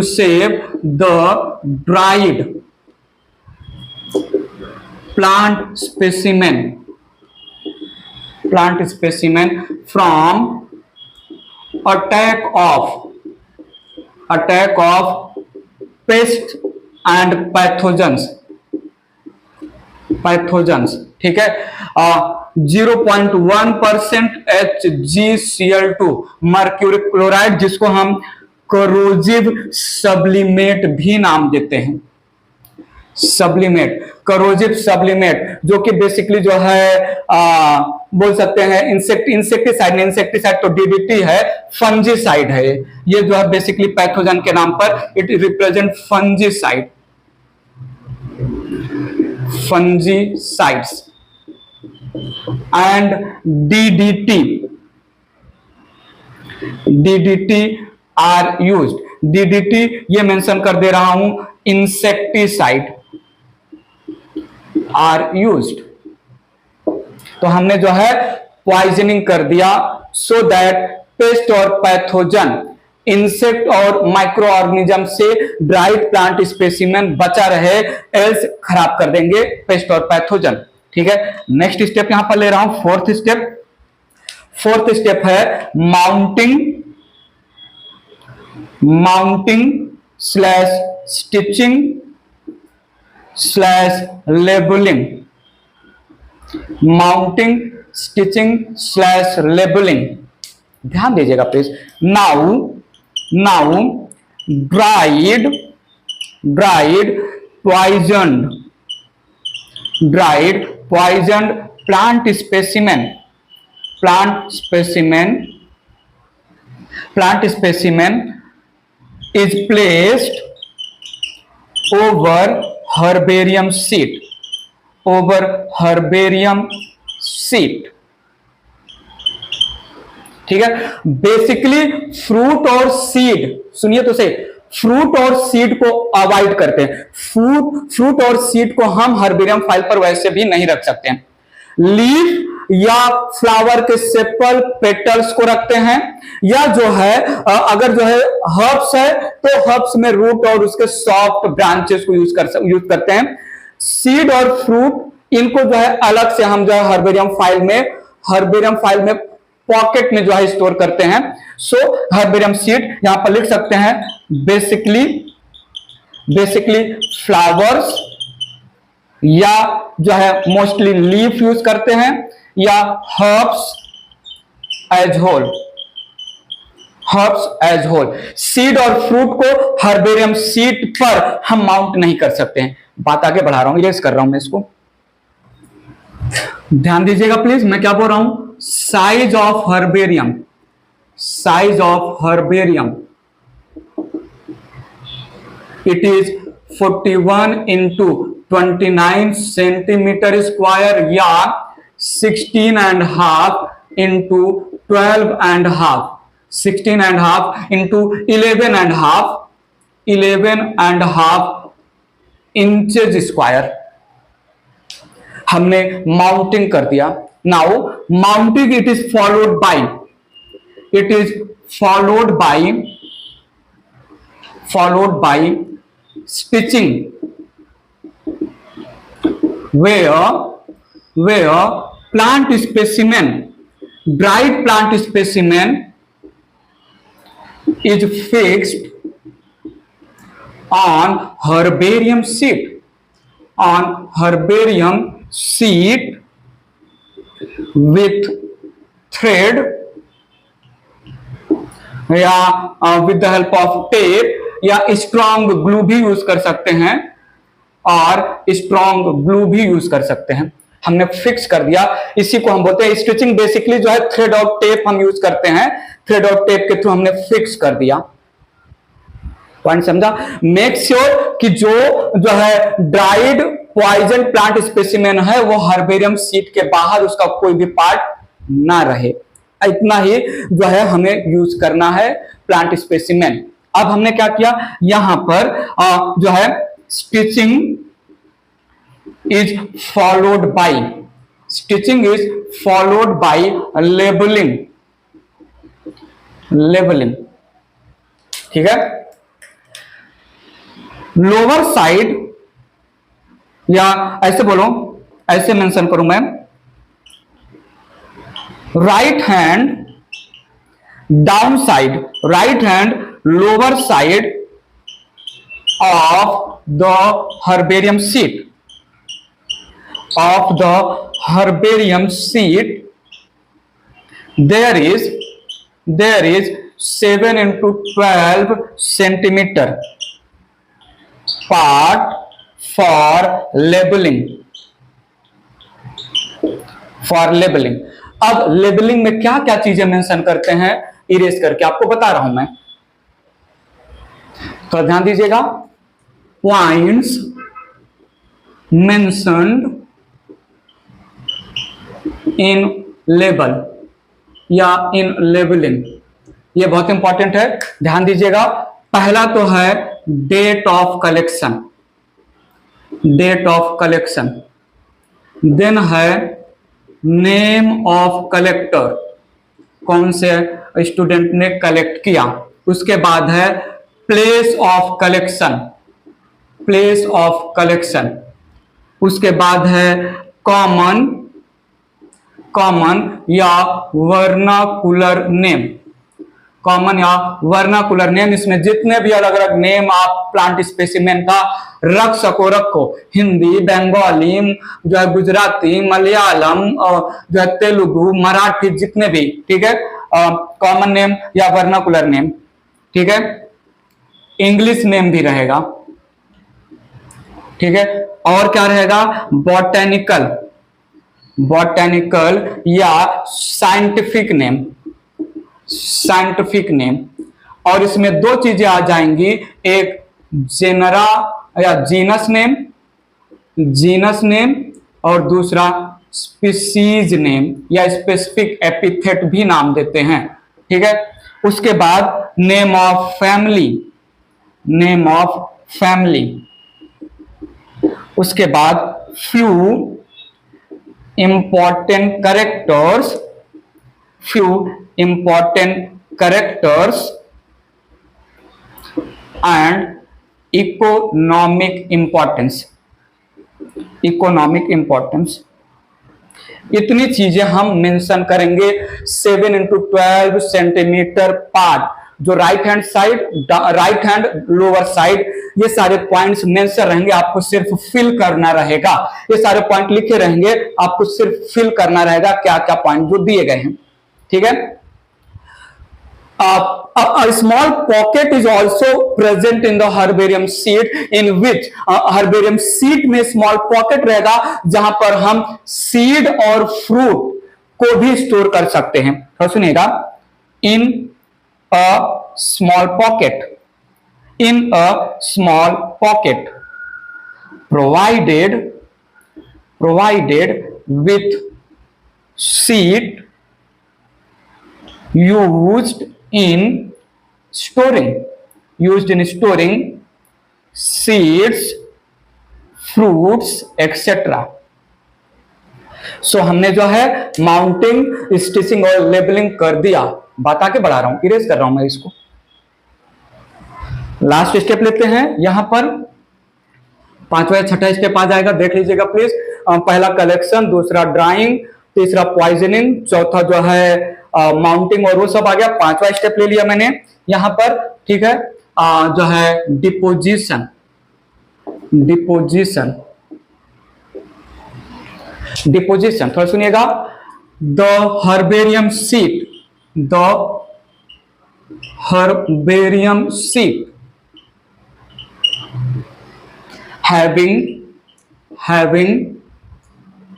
save the dried plant specimen from attack of pest and pathogens. ठीक है, 0.1% HgCl2 मर्क्यूरी क्लोराइड, जिसको हम करोजिव sublimate भी नाम देते हैं। करोजिव सब्लिमेट, जो कि बेसिकली जो है बोल सकते हैं इंसेक्टिसाइड तो डीडीटी है, फंजीसाइड है ये जो है बेसिकली पैथोजन के नाम पर it represent fungicides and DDT are used। DDT ये मेंशन कर दे रहा हूं, इंसेक्टिसाइड आर यूज्ड। तो हमने जो है पॉइजनिंग कर दिया सो दैट पेस्ट और पैथोजन, इंसेक्ट और माइक्रो ऑर्गेनिज्म से ड्राइड प्लांट स्पेसिमेन बचा रहे, एल्स खराब कर देंगे पेस्ट और पैथोजन। ठीक है, नेक्स्ट स्टेप यहां पर ले रहा हूं, फोर्थ स्टेप है mounting slash stitching slash labelling. Mounting, stitching slash labelling, ध्यान दीजिएगा please. Now dried poisoned plant specimen is placed over herbarium sheet। ठीक है, बेसिकली फ्रूट और सीड, सुनिए तो सही, फ्रूट और सीड को अवॉइड करते हैं। फ्रूट और सीड को हम हर्बेरियम फाइल पर वैसे भी नहीं रख सकते हैं। लीफ या फ्लावर के सेपल पेटल्स को रखते हैं, या जो है अगर जो है हर्ब्स है तो हर्ब्स में रूट और उसके सॉफ्ट ब्रांचेस को यूज करते हैं। सीड और फ्रूट इनको जो है अलग से हम जो है हर्बेरियम फाइल में पॉकेट में जो है स्टोर करते हैं। सो हर्बेरियम सीड यहां पर लिख सकते हैं, बेसिकली फ्लावर्स या जो है मोस्टली लीफ यूज करते हैं, या हर्ब्स एज होल। सीड और फ्रूट को हर्बेरियम सीड पर हम माउंट नहीं कर सकते हैं। बात आगे बढ़ा रहा हूं, इरेज कर रहा हूं मैं इसको, ध्यान दीजिएगा प्लीज। मैं क्या बोल रहा हूं, size of herbarium it is 41 into 29 centimetre square या 16.5 into 12.5, 16.5 into 11.5 इंचेज स्क्वायर हमने माउंटिंग कर दिया। Now mounting it is followed by stitching where dried plant specimen is fixed on herbarium sheet with thread या with the help of tape या strong glue भी use कर सकते हैं, हमने फिक्स कर दिया। इसी को हम बोलते हैं स्टिचिंग। बेसिकली जो है थ्रेड और टेप हम यूज करते हैं, थ्रेड और टेप के थ्रू हमने फिक्स कर दिया। पॉइंट समझा? मेक श्योर कि जो है ड्राइड पॉइजन प्लांट स्पेसिमेन है वो हर्बेरियम शीट के बाहर उसका कोई भी पार्ट ना रहे। इतना ही जो है हमें यूज करना है प्लांट स्पेसिमेन। अब हमने क्या किया, यहां पर जो है stitching is followed by, stitching is followed by labelling, labelling, ठीक है। लोअर साइड, या ऐसे बोलो, ऐसे मेंशन करूं मैं, right hand down side, right hand lower side of the herbarium sheet, of the herbarium sheet there is 7 into 12 centimeter part for labeling, for labeling। अब labelling में क्या क्या चीजें मेंशन करते हैं, इरेज करके आपको बता रहा हूं मैं, तो ध्यान दीजिएगा। पॉइंट्स मेंशन्ड इन लेबल या इन लेबलिंग, ये बहुत इंपॉर्टेंट है, ध्यान दीजिएगा। पहला तो है date of collection, date of collection, then है नेम ऑफ कलेक्टर, कौन से स्टूडेंट ने कलेक्ट किया, उसके बाद है place of collection, place of collection, उसके बाद है कॉमन, कॉमन या वर्नाकुलर नेम, कॉमन या वर्नाकुलर नेम, इसमें जितने भी अलग अलग नेम आप प्लांट स्पेसिमेन का रख सको रखो, हिंदी, बंगाली, जो है गुजराती, मलयालम, जो है तेलुगु, मराठी, जितने भी, ठीक है, कॉमन नेम या वर्नाकुलर नेम, ठीक है। इंग्लिश नेम भी रहेगा, ठीक है। और क्या रहेगा, बॉटेनिकल, बॉटेनिकल या साइंटिफिक नेम, साइंटिफिक नेम। और इसमें दो चीजें आ जाएंगी, एक जेनरा या जीनस नेम, जीनस नेम, और दूसरा स्पीसीज नेम या स्पेसिफिक एपिथेट भी नाम देते हैं, ठीक है। उसके बाद name of family, name of family, उसके बाद few important characters, few important characters and economic importance, economic importance। इतनी चीजें हम मेंशन करेंगे। 7 into 12 सेंटीमीटर पार्ट, जो right hand side, right hand lower side, ये सारे पॉइंट्स मेंशन रहेंगे, आपको सिर्फ फिल करना रहेगा। ये सारे पॉइंट लिखे रहेंगे, आपको सिर्फ फिल करना रहेगा क्या क्या पॉइंट जो दिए गए हैं, ठीक है। A small pocket is also present in the herbarium sheet, in which herbarium sheet में small pocket रहेगा, जहां पर हम सीड और फ्रूट को भी स्टोर कर सकते हैं। तो सुनिएगा, in a small pocket, in a small pocket provided with seed used in storing seeds, fruits, etc। सो हमने जो है माउंटिंग, स्टिचिंग और लेबलिंग कर दिया। बात आगे बढ़ा रहा हूं, इरेज कर रहा हूं मैं इसको। लास्ट स्टेप लेते हैं, यहां पर पांचवा या छठा स्टेप आ जाएगा, देख लीजिएगा प्लीज। पहला कलेक्शन, दूसरा ड्राइंग, तीसरा पॉइजनिंग, चौथा जो है माउंटिंग और वो सब आ गया। पांचवा स्टेप ले लिया मैंने यहां पर, ठीक है। जो है डिपोजिशन, डिपोजिशन, डिपोजिशन, थोड़ा सुनिएगा। The herbarium seat, the herbarium seat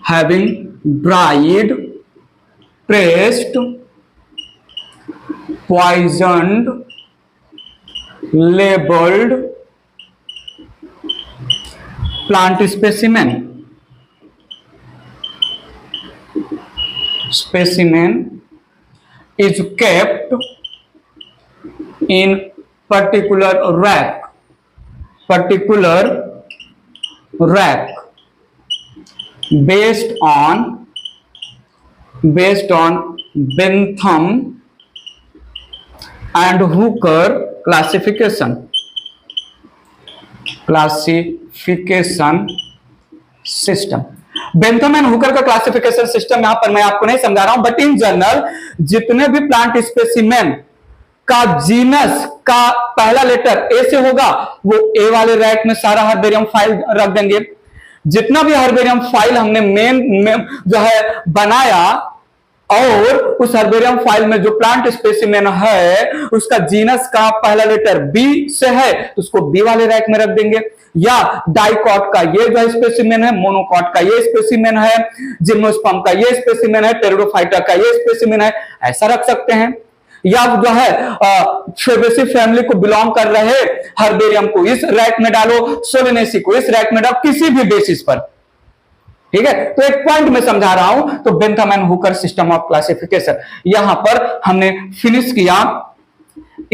having dried, pressed, poisoned, labeled plant specimen is kept in particular rack based on Bentham and Hooker classification system. Bentham and Hooker का classification system यहां पर मैं आपको नहीं समझा रहा हूं, बट इन जनरल जितने भी प्लांट स्पेसिमेन का जीनस का पहला लेटर ए से होगा वो ए वाले रैक में सारा हर्बेरियम फाइल रख देंगे। जितना भी हर्बेरियम फाइल हमने मेन जो है बनाया और उस हर्बेरियम फाइल में जो प्लांट स्पेसिमेन है उसका जीनस का पहला लेटर बी से है तो उसको बी वाले रैक में रख देंगे, या डाइकॉट का ये जो स्पेसिमेन है, मोनोकॉट का ये स्पेसिमेन है, जिम्नोस्पर्म का ये स्पेसिमेन है, टेरिडोफाइटा का ये स्पेसिमेन है, ऐसा रख सकते हैं। या जो है फेबेसी फैमिली को बिलोंग कर रहे हर्बेरियम को इस रैक में डालो, सोलेनेसी को इस रैक में डालो, किसी भी बेसिस पर। ठीक है, तो एक पॉइंट में समझा रहा हूं। तो Bentham and Hooker system of classification, यहां पर हमने फिनिश किया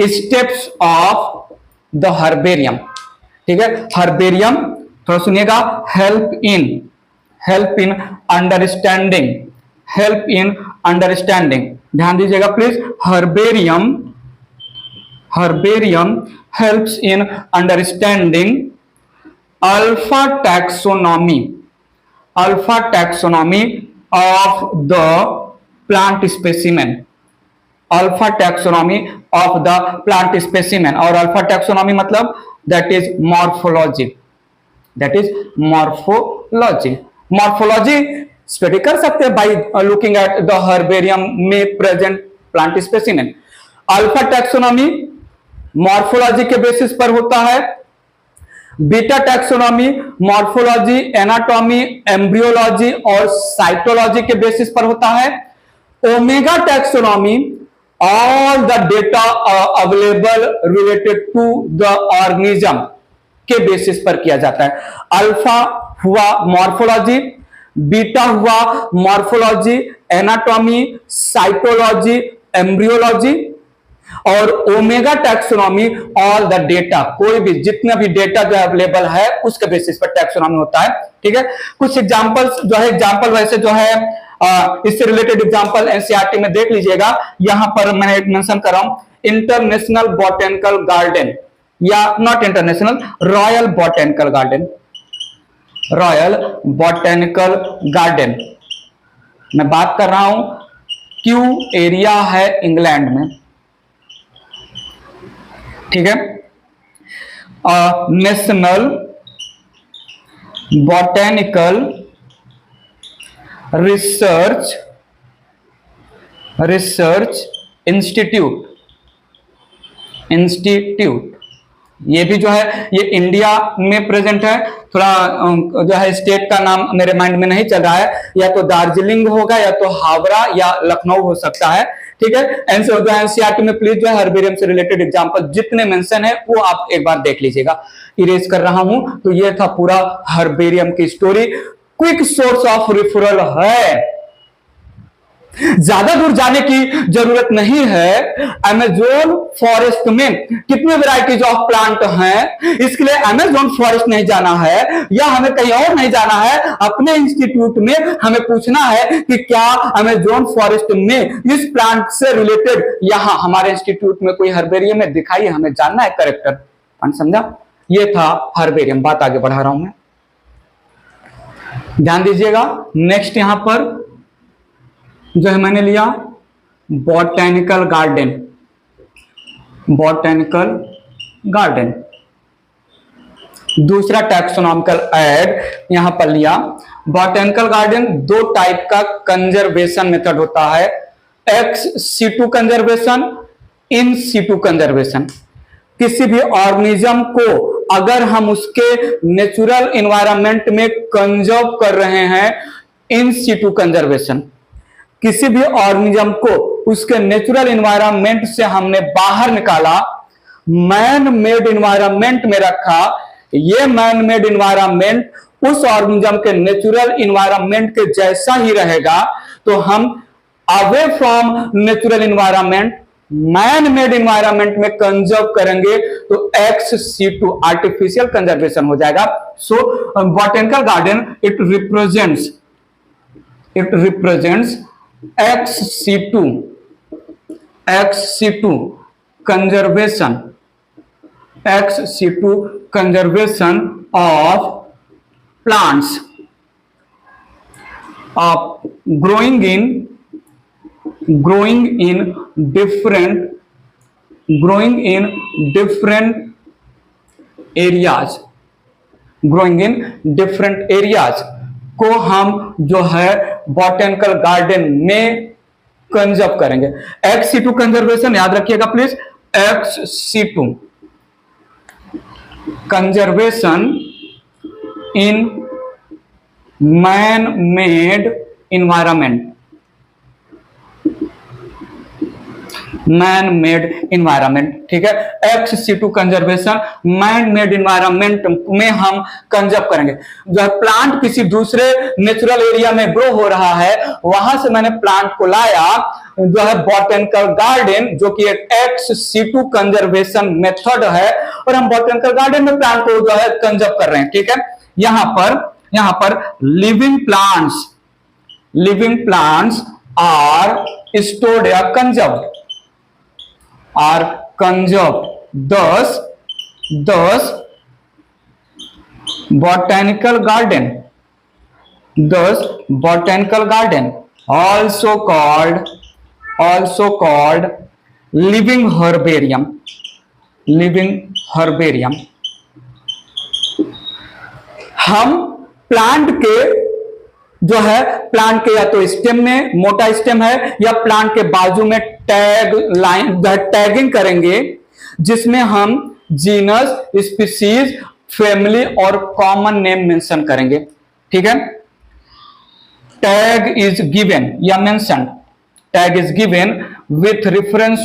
स्टेप्स ऑफ द हर्बेरियम। ठीक है, हर्बेरियम थोड़ा सुनिएगा, हेल्प इन अंडरस्टैंडिंग, ध्यान दीजिएगा please. Herbarium helps in understanding alpha taxonomy of the plant specimen. Alpha taxonomy of the plant specimen, और अल्फा टैक्सोनॉमी मतलब that is morphology. Morphology study कर सकते हैं by looking at the herbarium में present plant specimen. Alpha taxonomy morphology के basis पर होता है, beta taxonomy morphology, anatomy, embryology और साइटोलॉजी के बेसिस पर होता है। Omega taxonomy all the data available related to the organism के बेसिस पर किया जाता है। अल्फा हुआ मॉर्फोलॉजी, बीटा हुआ मॉर्फोलॉजी, एनाटॉमी, साइटोलॉजी, एम्ब्रियोलॉजी, और omega taxonomy all the data, कोई भी जितना भी डेटा जो अवेलेबल है उसके बेसिस पर टैक्सोनॉमी होता है। ठीक है, कुछ एग्जांपल्स जो है, एग्जांपल वैसे जो है इससे रिलेटेड एग्जांपल एनसीईआरटी में देख लीजिएगा। यहां पर मैं मेंशन कर रहा हूं इंटरनेशनल बॉटेनिकल गार्डन, या not international, royal botanical garden मैं बात कर रहा हूं। क्यू एरिया है इंग्लैंड में। ठीक है, नेशनल बॉटेनिकल रिसर्च इंस्टीट्यूट, ये भी जो है ये इंडिया में प्रेजेंट है। थोड़ा जो है स्टेट का नाम मेरे माइंड में नहीं चल रहा है, या तो दार्जिलिंग होगा या तो हावड़ा या लखनऊ हो सकता है। ठीक है, एनसीईआरटी में प्लीज जो है हर्बेरियम से रिलेटेड एग्जांपल जितने मेंशन है वो आप एक बार देख लीजिएगा। इरेज कर रहा हूं। तो ये था पूरा हर्बेरियम की story. Quick source of referral है, ज्यादा दूर जाने की जरूरत नहीं है। अमेज़न फॉरेस्ट में कितने वैरायटीज ऑफ प्लांट हैं, इसके लिए अमेज़न फॉरेस्ट नहीं जाना है या हमें कहीं और नहीं जाना है। अपने इंस्टीट्यूट में हमें पूछना है कि क्या अमेज़न फॉरेस्ट में इस प्लांट से रिलेटेड यहां हमारे इंस्टीट्यूट में कोई हर्बेरियम है, दिखाइए, हमें जानना है करेक्टर। समझा? ये था हर्बेरियम। बात आगे बढ़ा रहा हूं मैं, ध्यान दीजिएगा। नेक्स्ट यहां पर जो है मैंने लिया बॉटेनिकल गार्डन, दूसरा टैक्सोनॉमिकल ऐड यहां पर लिया। बॉटेनिकल गार्डन दो टाइप का कंजर्वेशन मेथड होता है, ex situ conservation, in situ conservation. किसी भी ऑर्गेनिज्म को अगर हम उसके नेचुरल एनवायरनमेंट में कंजर्व कर रहे हैं, इन सीटू कंजर्वेशन। किसी भी ऑर्गेनिज्म को उसके नेचुरल एनवायरनमेंट से हमने बाहर निकाला, मैन मेड एनवायरनमेंट में रखा, ये मैन मेड एनवायरनमेंट उस ऑर्गेनिज्म के नेचुरल एनवायरनमेंट के जैसा ही रहेगा, तो हम away from natural environment man made environment में कंजर्व करेंगे तो XC2 आर्टिफिशियल कंजर्वेशन हो जाएगा। So botanical garden it represents XC2 conservation of plants growing in different areas को हम जो है बॉटेनिकल गार्डन में कंजर्व करेंगे। XC2 कंजर्वेशन याद रखिएगा please, XC2 conservation in man made environment, ठीक है। XC2 conservation man made environment में हम कंजर्व करेंगे। जब प्लांट किसी दूसरे नेचुरल एरिया में ग्रो हो रहा है, वहां से मैंने प्लांट को लाया जो है बॉटेनिकल गार्डन, जो कि एक XC2 कंजर्वेशन मेथड है, और हम बॉटेनिकल गार्डन में प्लांट को जो है कंजर्व कर रहे हैं, ठीक है। यहां पर लिविंग प्लांट्स आर स्टोर्ड या conserved, thus botanical garden also called living herbarium। हम प्लांट के जो है, प्लांट के या तो स्टेम में मोटा स्टेम है या प्लांट के बाजू में टैगिंग करेंगे, जिसमें हम जीनस, स्पीसीज, फैमिली और कॉमन नेम मेंशन करेंगे, ठीक है। टैग इज गिवन या mention, tag is given with reference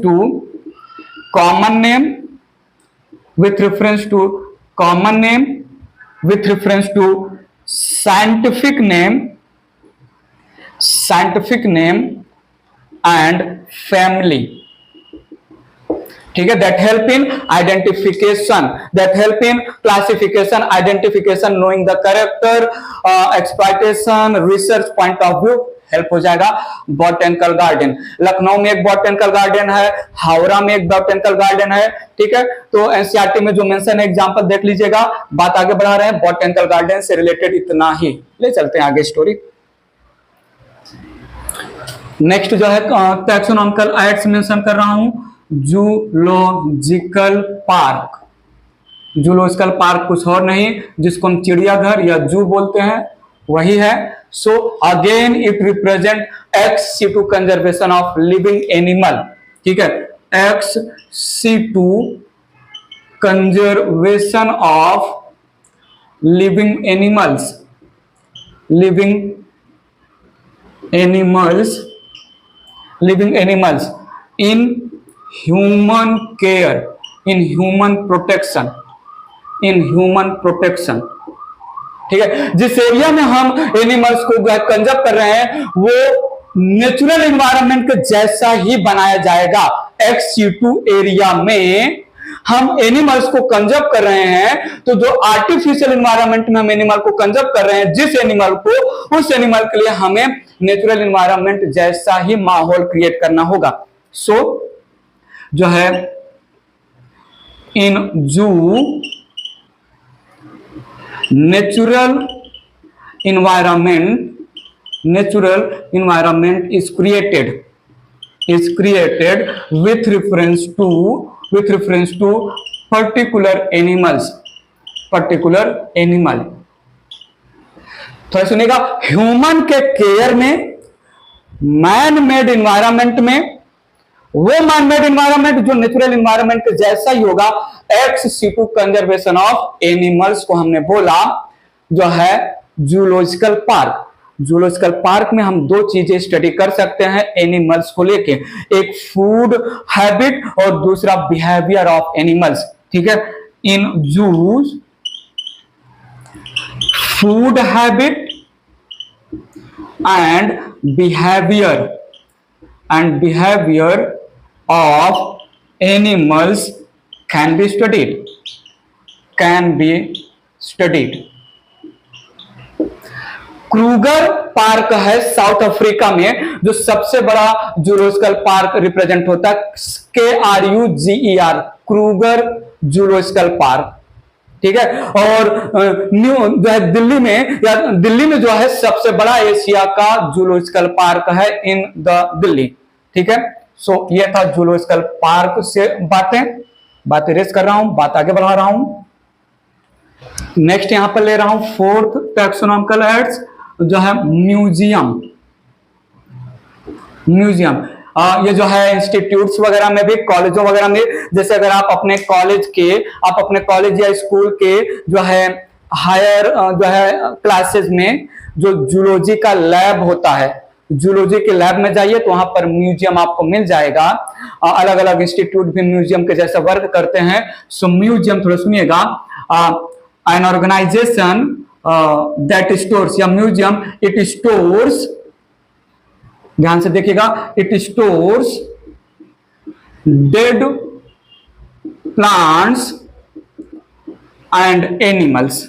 to common name, with reference to scientific name and family, ठीक है। that help in classification, identification, knowing the character, exploitation, research point of view help हो जाएगा। Botanical garden, Lucknow में एक botanical garden है, हावड़ा में एक botanical garden है, ठीक है। तो एनसीईआरटी में जो मेंशन है एग्जांपल देख लीजिएगा। बात आगे बढ़ा रहे हैं, बॉटेनिकल गार्डन से रिलेटेड इतना ही, ले चलते हैं आगे स्टोरी। नेक्स्ट जो है टैक्सोनॉमिकल एड्स मेंशन कर रहा हूं, जूलॉजिकल पार्क कुछ और नहीं, जिसको हम चिड़ियाघर या जू बोलते हैं, वही है। So again it represent XC2 conservation of living animal, ठीक है। XC2 conservation of living animals in human care, in human protection, ठीक है। जिस एरिया में हम एनिमल्स को कंजर्व कर रहे हैं वो नेचुरल एनवायरनमेंट के जैसा ही बनाया जाएगा। XC2 एरिया में हम एनिमल्स को कंजर्व कर रहे हैं, तो जो आर्टिफिशियल एनवायरनमेंट में हम एनिमल को कंजर्व कर रहे हैं, जिस एनिमल को, उस एनिमल के लिए हमें नेचुरल एनवायरनमेंट जैसा ही माहौल क्रिएट करना होगा। सो जो है इन जू natural environment is created with reference to particular animal। तो सुनिएगा, ह्यूमन के केयर में, मैन मेड इन्वायरमेंट में, वो मैन मेड इन्वायरमेंट जो नेचुरल इन्वायरमेंट के जैसा ही होगा। XC2 कंजर्वेशन ऑफ एनिमल्स को हमने बोला जो है जूलॉजिकल पार्क में हम दो चीजें स्टडी कर सकते हैं एनिमल्स को लेके, एक फूड हैबिट और दूसरा बिहेवियर ऑफ एनिमल्स, ठीक है। In zoos food habit and behavior and behavior of animals can be studied. Kruger Park है साउथ अफ्रीका में, जो सबसे बड़ा जूलॉजिकल पार्क रिप्रेजेंट होता है, KRUGER, क्रूगर जूलॉजिकल पार्क, ठीक है। और न्यू जो है दिल्ली में जो है सबसे बड़ा एशिया का जूलॉजिकल पार्क है इन द दिल्ली, ठीक है। सो ये था जूलॉजिकल पार्क से बातें रेस कर रहा हूं, बात आगे बढ़ा रहा हूं। नेक्स्ट यहां पर ले रहा हूं फोर्थ टैक्सोनॉमिकल हेड्स, जो है म्यूजियम। ये जो है इंस्टीट्यूट्स वगैरह में भी, कॉलेजों वगैरह में, जैसे अगर आप अपने कॉलेज या स्कूल के जो है हायर जो है क्लासेस में जो जूलॉजी का लैब होता है, जूलॉजी के लैब में जाइए तो वहां पर म्यूजियम आपको मिल जाएगा। अलग अलग इंस्टीट्यूट भी म्यूजियम के जैसा वर्क करते हैं। सो म्यूजियम थोड़ा सुनिएगा, एन ऑर्गेनाइजेशन दैट स्टोर्स, या म्यूजियम इट स्टोर्स, ध्यान से देखिएगा, it stores dead plants and animals,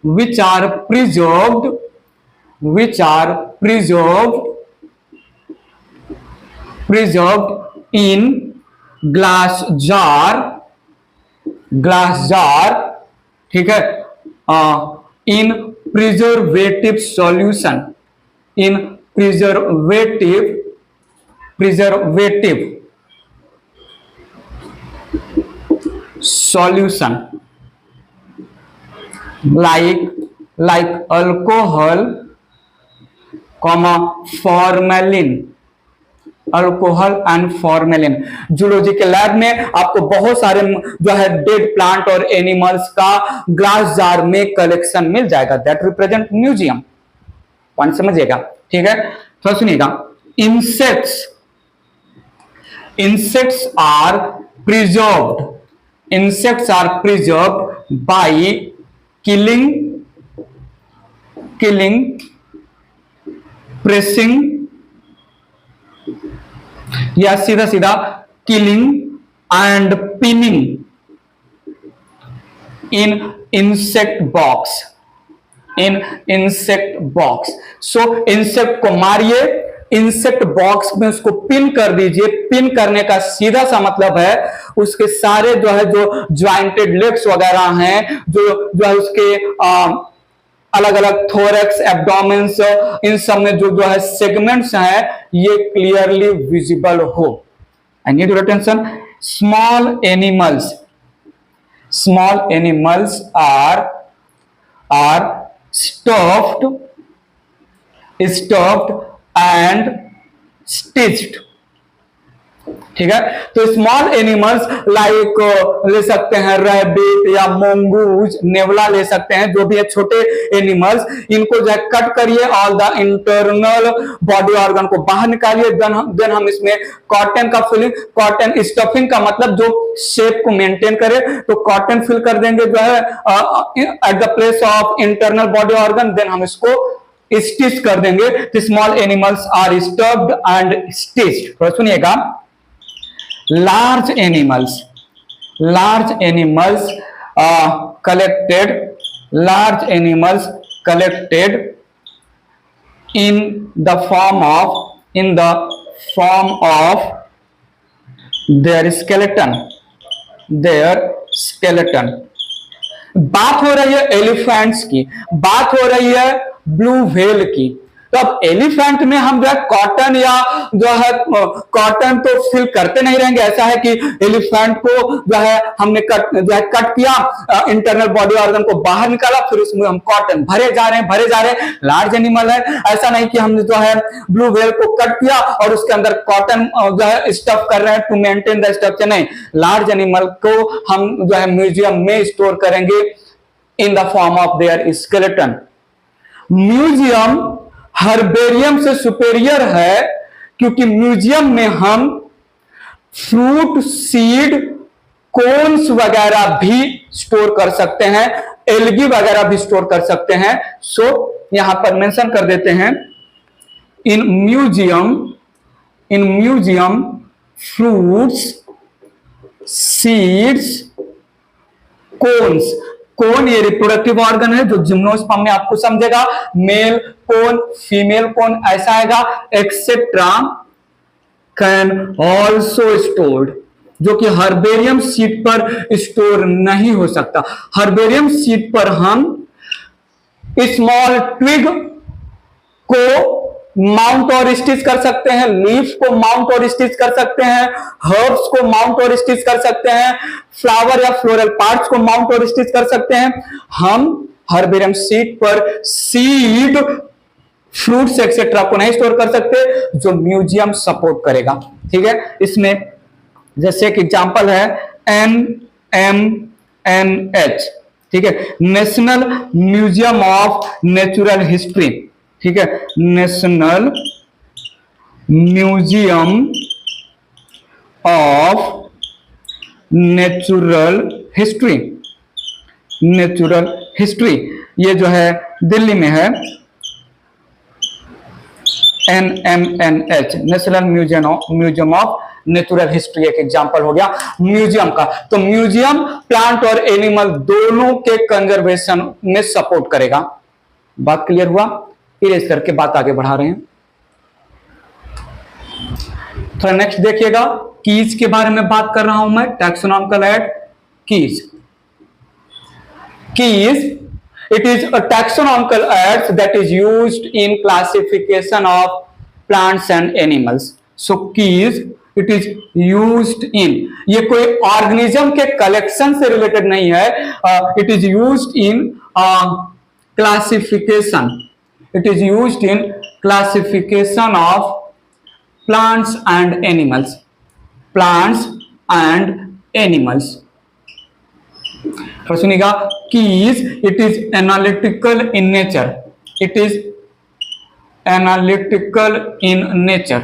which are preserved in glass jar, ठीक है, in preservative solution, like alcohol, formalin। Zoology के लैब में आपको बहुत सारे जो है डेड प्लांट और एनिमल्स का ग्लास जार में कलेक्शन मिल जाएगा, दैट रिप्रेजेंट म्यूजियम। पॉइंट समझिएगा, ठीक है। तो सुनिएगा, insects are preserved by killing, pressing, या सीधा killing and pinning in insect box। So insect को मारिए, इंसेक्ट बॉक्स में उसको पिन कर दीजिए। पिन करने का सीधा सा मतलब है उसके सारे जो है जो ज्वाइंटेड लेग्स वगैरह हैं, जो है उसके अलग अलग थोरैक्स, एब्डोमेन्स, इन सब में जो है सेगमेंट्स हैं, ये क्लियरली विजिबल हो। I need your attention. Small animals are stuffed and stitched, ठीक है। तो स्मॉल एनिमल्स लाइक ले सकते हैं रैबिट या मंगूज, नेवला ले सकते हैं, जो भी है छोटे एनिमल्स, इनको जो है कट करिए, all the internal body organ को बाहर निकालिए, देन हम इसमें कॉटन का फिलिंग, कॉटन स्टफिंग का मतलब जो शेप को मेंटेन करे, तो कॉटन फिल कर देंगे जो है at the place of internal body organ, then हम इसको स्टिच कर देंगे। तो small animals are stuffed and stitched. तो सुनिएगा, large animals collected in the form of their skeleton। बात हो रही है एलिफेंट्स की, बात हो रही है ब्लू व्हेल की। तो अब एलिफेंट में हम जो है कॉटन या जो है कॉटन तो फिल करते नहीं रहेंगे। ऐसा है कि एलिफेंट को जो है हमने कट किया, इंटरनल बॉडी ऑर्गन को बाहर निकाला, फिर उसमें हम कॉटन भरे जा रहे हैं। लार्ज एनिमल है, ऐसा नहीं कि हमने जो है ब्लू व्हेल को कट किया और उसके अंदर कॉटन जो है स्टफ कर रहे हैं टू मेंटेन द स्ट्रक्चर। नहीं, लार्ज एनिमल को हम जो है म्यूजियम में स्टोर करेंगे in the form of their skeleton. Museum herbarium से सुपेरियर है क्योंकि म्यूजियम में हम फ्रूट, सीड कोन्स वगैरह भी स्टोर कर सकते हैं, एल्गी वगैरह भी स्टोर कर सकते हैं। सो यहां पर मेंशन कर देते हैं इन म्यूजियम फ्रूट्स सीड्स कोन्स। कोन ये रिप्रोडक्टिव ऑर्गन है जो जिम्नोस्पर्म में आपको समझेगा, मेल कोन फीमेल कोन ऐसा आएगा, एक्सेट्रा कैन ऑल्सो स्टोर्ड, जो कि हर्बेरियम शीट पर स्टोर नहीं हो सकता। हर्बेरियम शीट पर हम स्मॉल ट्विग को माउंट और स्टिच कर सकते हैं, लीफ को माउंट और स्टिच कर सकते हैं, हर्ब्स को माउंट और स्टिच कर सकते हैं, फ्लावर या फ्लोरल पार्ट्स को माउंट और स्टिच कर सकते हैं। हम हर्बेरियम शीट पर सीड फ्रूट्स एक्सेट्रा को नहीं स्टोर कर सकते, जो म्यूजियम सपोर्ट करेगा। ठीक है, इसमें जैसे एक एग्जांपल है NMNH, ठीक है, national museum of natural history. ठीक है, national museum of natural history, natural history ये जो है दिल्ली में है, NMNH national museum of natural history एक एग्जांपल हो गया म्यूजियम का। तो म्यूजियम प्लांट और एनिमल दोनों के कंजर्वेशन में सपोर्ट करेगा। बात क्लियर हुआ? इरेज करके बात आगे बढ़ा रहे हैं। थोड़ा नेक्स्ट देखिएगा, कीज के बारे में बात कर रहा हूं मैं, taxonomical aid keys. Keys, it is a taxonomical aid that is used in classification of plants and animals. So keys it is used in, ये कोई ऑर्गेनिज्म के कलेक्शन से रिलेटेड नहीं है, it is used in classification, it is used in classification of plants and animals, plants and animals। सुनिएगा, keys it is analytical in nature, it is analytical in nature.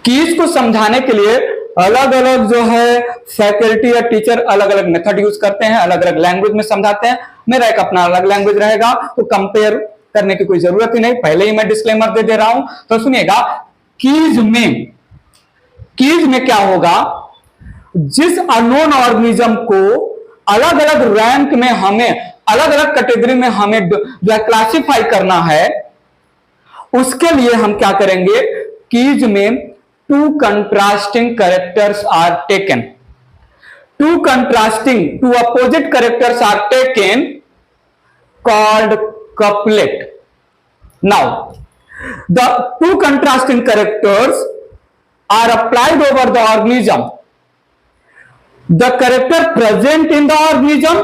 Keys को समझाने के लिए अलग अलग जो है फैकल्टी या टीचर अलग अलग मेथड यूज करते हैं, अलग अलग लैंग्वेज में समझाते हैं। मेरा एक अपना अलग लैंग्वेज रहेगा, तो कंपेयर करने की कोई जरूरत ही नहीं, पहले ही मैं डिस्क्लेमर दे रहा हूं। तो सुनिएगा, कीज में क्या होगा, जिस अननोन ऑर्गेनिज्म को अलग अलग रैंक में हमें, अलग अलग कैटेगरी में हमें जो है क्लासिफाई करना है, उसके लिए हम क्या करेंगे, कीज में two contrasting characters are taken, two contrasting, two opposite characters are taken called couplet. Now the two contrasting characters are applied over the organism. The character present in the organism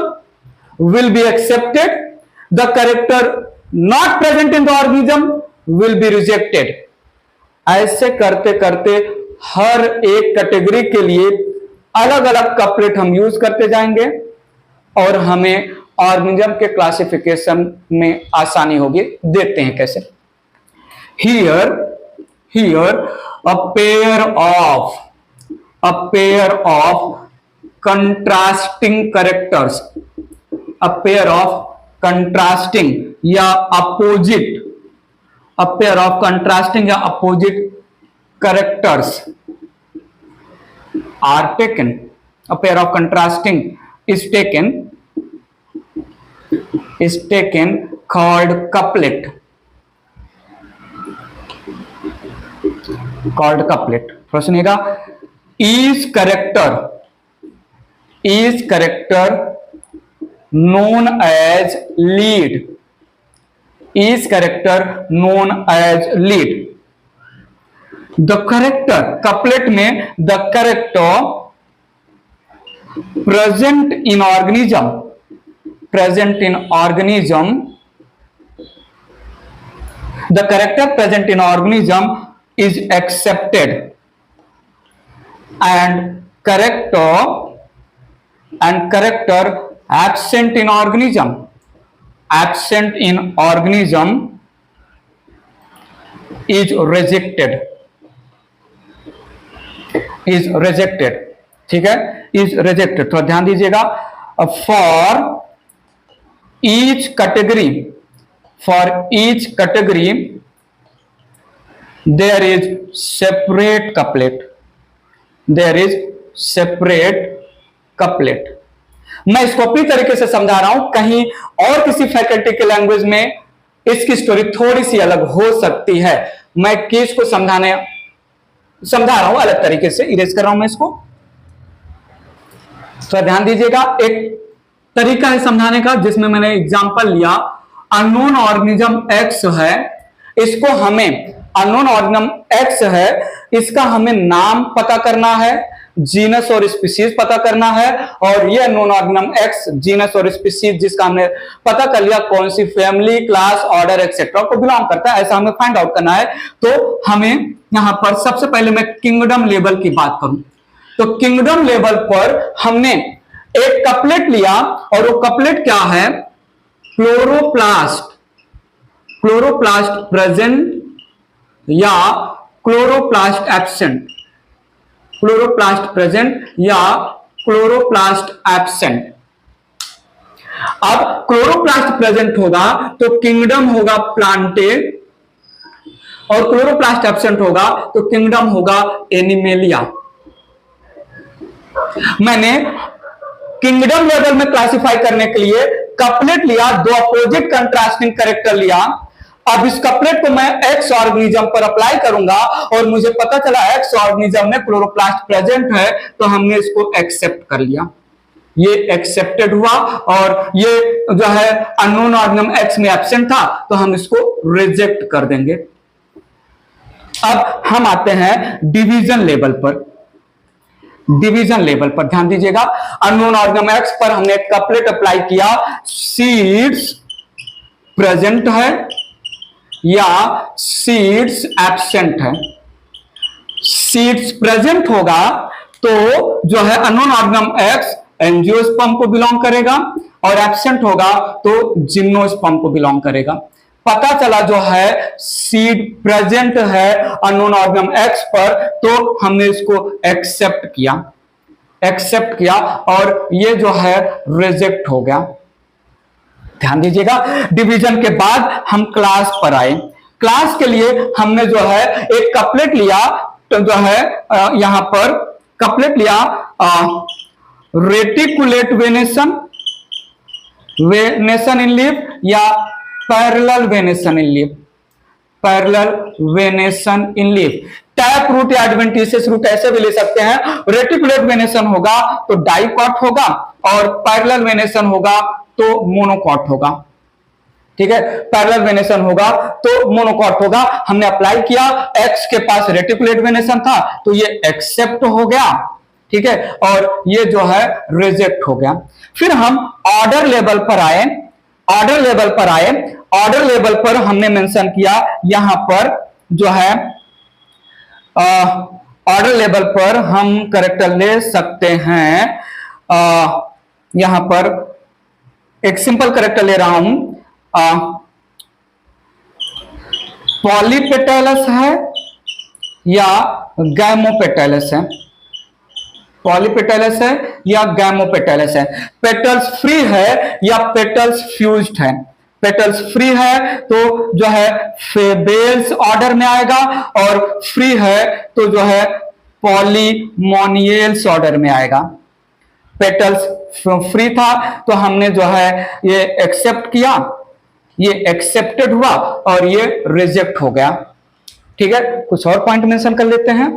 will be accepted, the character not present in the organism will be rejected। ऐसे करते करते हर एक category के लिए अलग अलग couplet हम use करते जाएंगे और हमें ऑर्गेनिज्म के क्लासिफिकेशन में आसानी होगी। देखते हैं कैसे। Here a pair of contrasting characters, a pair of contrasting या opposite, a pair of contrasting या opposite characters are taken, a pair of contrasting is taken called couplet, called couplet। सुनिएगा, is character known as lead, is character known as lead। the character couplet में the character present in organism, the character present in organism is accepted and character absent in organism is rejected, is rejected, ठीक है, is rejected. थोड़ा ध्यान दीजिएगा। For each category, for each category there is separate couplet, there is separate couplet. मैं इसको अपनी तरीके से समझा रहा हूं, कहीं और किसी फैकल्टी के लैंग्वेज में इसकी स्टोरी थोड़ी सी अलग हो सकती है। मैं केस को समझा रहा हूं अलग तरीके से, इरेज कर रहा हूं मैं इसको। तो ध्यान दीजिएगा, एक तरीका है समझाने का जिसमें मैंने एग्जांपल लिया। अननोन ऑर्गेनिज्म एक्स है, इसको हमें अननोन ऑर्गेनिज्म एक्स है, इसका हमें नाम पता करना है, जीनस और स्पीसीज पता करना है। और ये अननोन ऑर्गेनिज्म एक्स, जीनस और स्पीसीज जिसका हमने पता कर लिया कौन सी फैमिली, क्लास, ऑर्डर एक्सेट्रा को बिलोंग करता है, ऐसा हमें फाइंड आउट करना है। तो हमें यहां पर सबसे पहले मैं किंगडम लेवल की बात करूं तो किंगडम लेवल पर हमने एक कपलेट लिया और वो कपलेट क्या है, क्लोरोप्लास्ट, क्लोरोप्लास्ट प्रेजेंट या क्लोरोप्लास्ट एब्सेंट, क्लोरोप्लास्ट प्रेजेंट या क्लोरोप्लास्ट एब्सेंट। अब क्लोरोप्लास्ट प्रेजेंट होगा तो किंगडम होगा प्लांटे, और क्लोरोप्लास्ट एब्सेंट होगा तो किंगडम होगा एनिमेलिया। मैंने किंगडम लेवल में क्लासिफाई करने के लिए कपलेट लिया, दो अपोजिट कंट्रास्टिंग कैरेक्टर लिया। अब इस कपलेट को मैं एक्स ऑर्गेनिज्म पर अप्लाई करूंगा और मुझे पता चला एक्स ऑर्गेनिज्म में क्लोरोप्लास्ट प्रेजेंट है, तो हमने इसको एक्सेप्ट कर लिया, ये एक्सेप्टेड हुआ। और ये जो है अननोन ऑर्गेनिज्म एक्स में एब्सेंट था तो हम इसको रिजेक्ट कर देंगे। अब हम आते हैं डिवीजन लेवल पर। डिवीजन लेवल पर ध्यान दीजिएगा, अननोन ऑर्गेनिज्म एक्स पर हमने एक कपलेट अप्लाई किया, सीड्स प्रेजेंट है या सीड्स एब्सेंट है। सीड्स प्रेजेंट होगा तो जो है अननोन ऑर्गेनिज्म एक्स एंजियोस्पर्म को बिलोंग करेगा, और एब्सेंट होगा तो जिम्नोस्पर्म को बिलोंग करेगा। पता चला जो है सीड प्रेजेंट है अननोन ऑर्गेनिज्म एक्स पर, तो हमने इसको एक्सेप्ट किया, एक्सेप्ट किया और ये जो है रिजेक्ट हो गया। ध्यान दीजिएगा, डिवीजन के बाद हम क्लास पर आए। क्लास के लिए हमने जो है एक कपलेट लिया, तो जो है यहां पर कपलेट लिया reticulate venation, venation in leaf या parallel venation in leaf, parallel venation in leaf. Tap root या एडवेंटिशियस रूट ऐसे भी ले सकते हैं। रेटिकुलेट वेनेशन होगा तो डाइकॉट होगा, और पैरेलल वेनेशन होगा तो मोनोकॉट होगा, ठीक है, पैरेलल वेनेशन होगा तो मोनोकॉट होगा। हमने अप्लाई किया, एक्स के पास रेटिकुलेट वेनेशन था तो ये एक्सेप्ट हो गया, ठीक है, और ये जो है रिजेक्ट हो गया। फिर हम ऑर्डर लेवल पर आए, ऑर्डर लेवल पर आए, ऑर्डर लेवल पर हमने मेंशन किया यहां पर जो है ऑर्डर लेवल पर हम कैरेक्टर ले सकते हैं। यहां पर एक सिंपल कैरेक्टर ले रहा हूं, पॉलीपेटलस है या गैमोपेटलस है, पॉलीपेटलस है या गैमोपेटलस है, पेटल्स फ्री है या पेटल्स फ्यूज्ड है। पेटल्स फ्री है तो जो है फेबेल्स ऑर्डर में आएगा, और फ्री है तो जो है पॉलीमोनियल्स ऑर्डर में आएगा। पेटल्स फ्री था तो हमने जो है ये एक्सेप्ट किया, ये एक्सेप्टेड हुआ और ये रिजेक्ट हो गया, ठीक है। कुछ और पॉइंट मेंशन कर लेते हैं,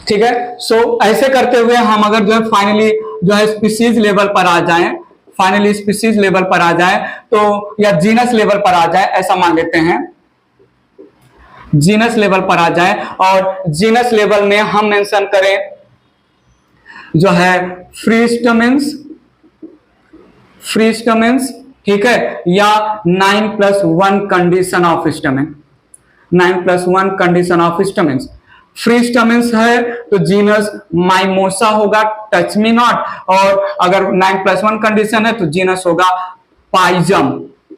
ठीक है। सो ऐसे करते हुए हम अगर जो है फाइनली जो है स्पीसीज लेवल पर आ जाएं, फाइनली स्पीसीज लेवल पर आ जाए तो, या जीनस लेवल पर आ जाए, ऐसा मान लेते हैं जीनस लेवल पर आ जाए, और जीनस लेवल में हम मेंशन करें जो है फ्री स्टमेंस, फ्री स्टमेंस, ठीक है, या 9+1 condition of stamen, 9+1 condition of stamens. Free stamens है तो जीनस माइमोसा होगा, टच मी नॉट, और अगर 9+1 कंडीशन है तो जीनस होगा पाइजम,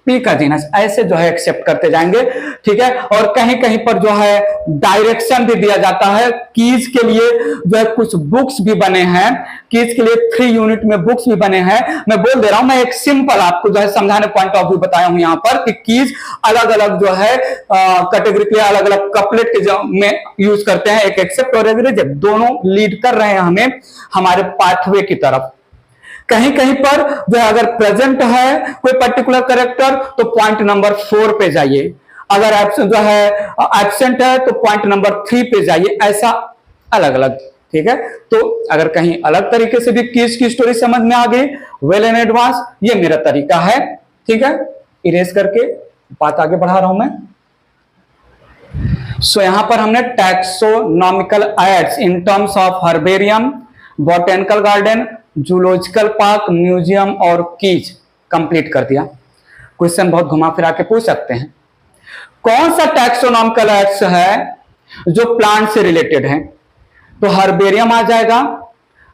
पी का जीनस, ऐसे जो है एक्सेप्ट करते जाएंगे। ठीक है, और कहीं कहीं पर जो है डायरेक्शन भी दिया जाता है। कीज के लिए जो है कुछ बुक्स भी बने हैं, कीज के लिए 3 यूनिट में बुक्स भी बने हैं। मैं बोल दे रहा हूं, मैं एक सिंपल आपको जो है समझाने पॉइंट ऑफ व्यू बताया हूं यहां पर कि कीज अलग अलग जो है कैटेगरी के अलग अलग कपलेट के में यूज करते हैं, एक एक्सेप्ट और एक रिजेक्ट, दोनों लीड कर रहे हैं हमें हमारे पाथवे की तरफ। कहीं कहीं पर जो है अगर प्रेजेंट है कोई पर्टिकुलर कैरेक्टर तो पॉइंट नंबर 4 पे जाइए, अगर एब्सेंट जो है एब्सेंट है तो पॉइंट नंबर 3 पे जाइए, ऐसा अलग अलग। ठीक है, तो अगर कहीं अलग तरीके से भी कीज की स्टोरी समझ में आ गई, वेल इन एडवांस, ये मेरा तरीका है। ठीक है, इरेज करके बात आगे बढ़ा रहा हूं मैं। सो यहां पर हमने taxonomical aids in terms of herbarium, botanical garden, zoological park, museum और कीज कंप्लीट कर दिया। क्वेश्चन बहुत घुमा फिरा के पूछ सकते हैं, कौन सा टैक्सोनॉमिकल एड्स है जो प्लांट से रिलेटेड है? तो हर्बेरियम आ जाएगा,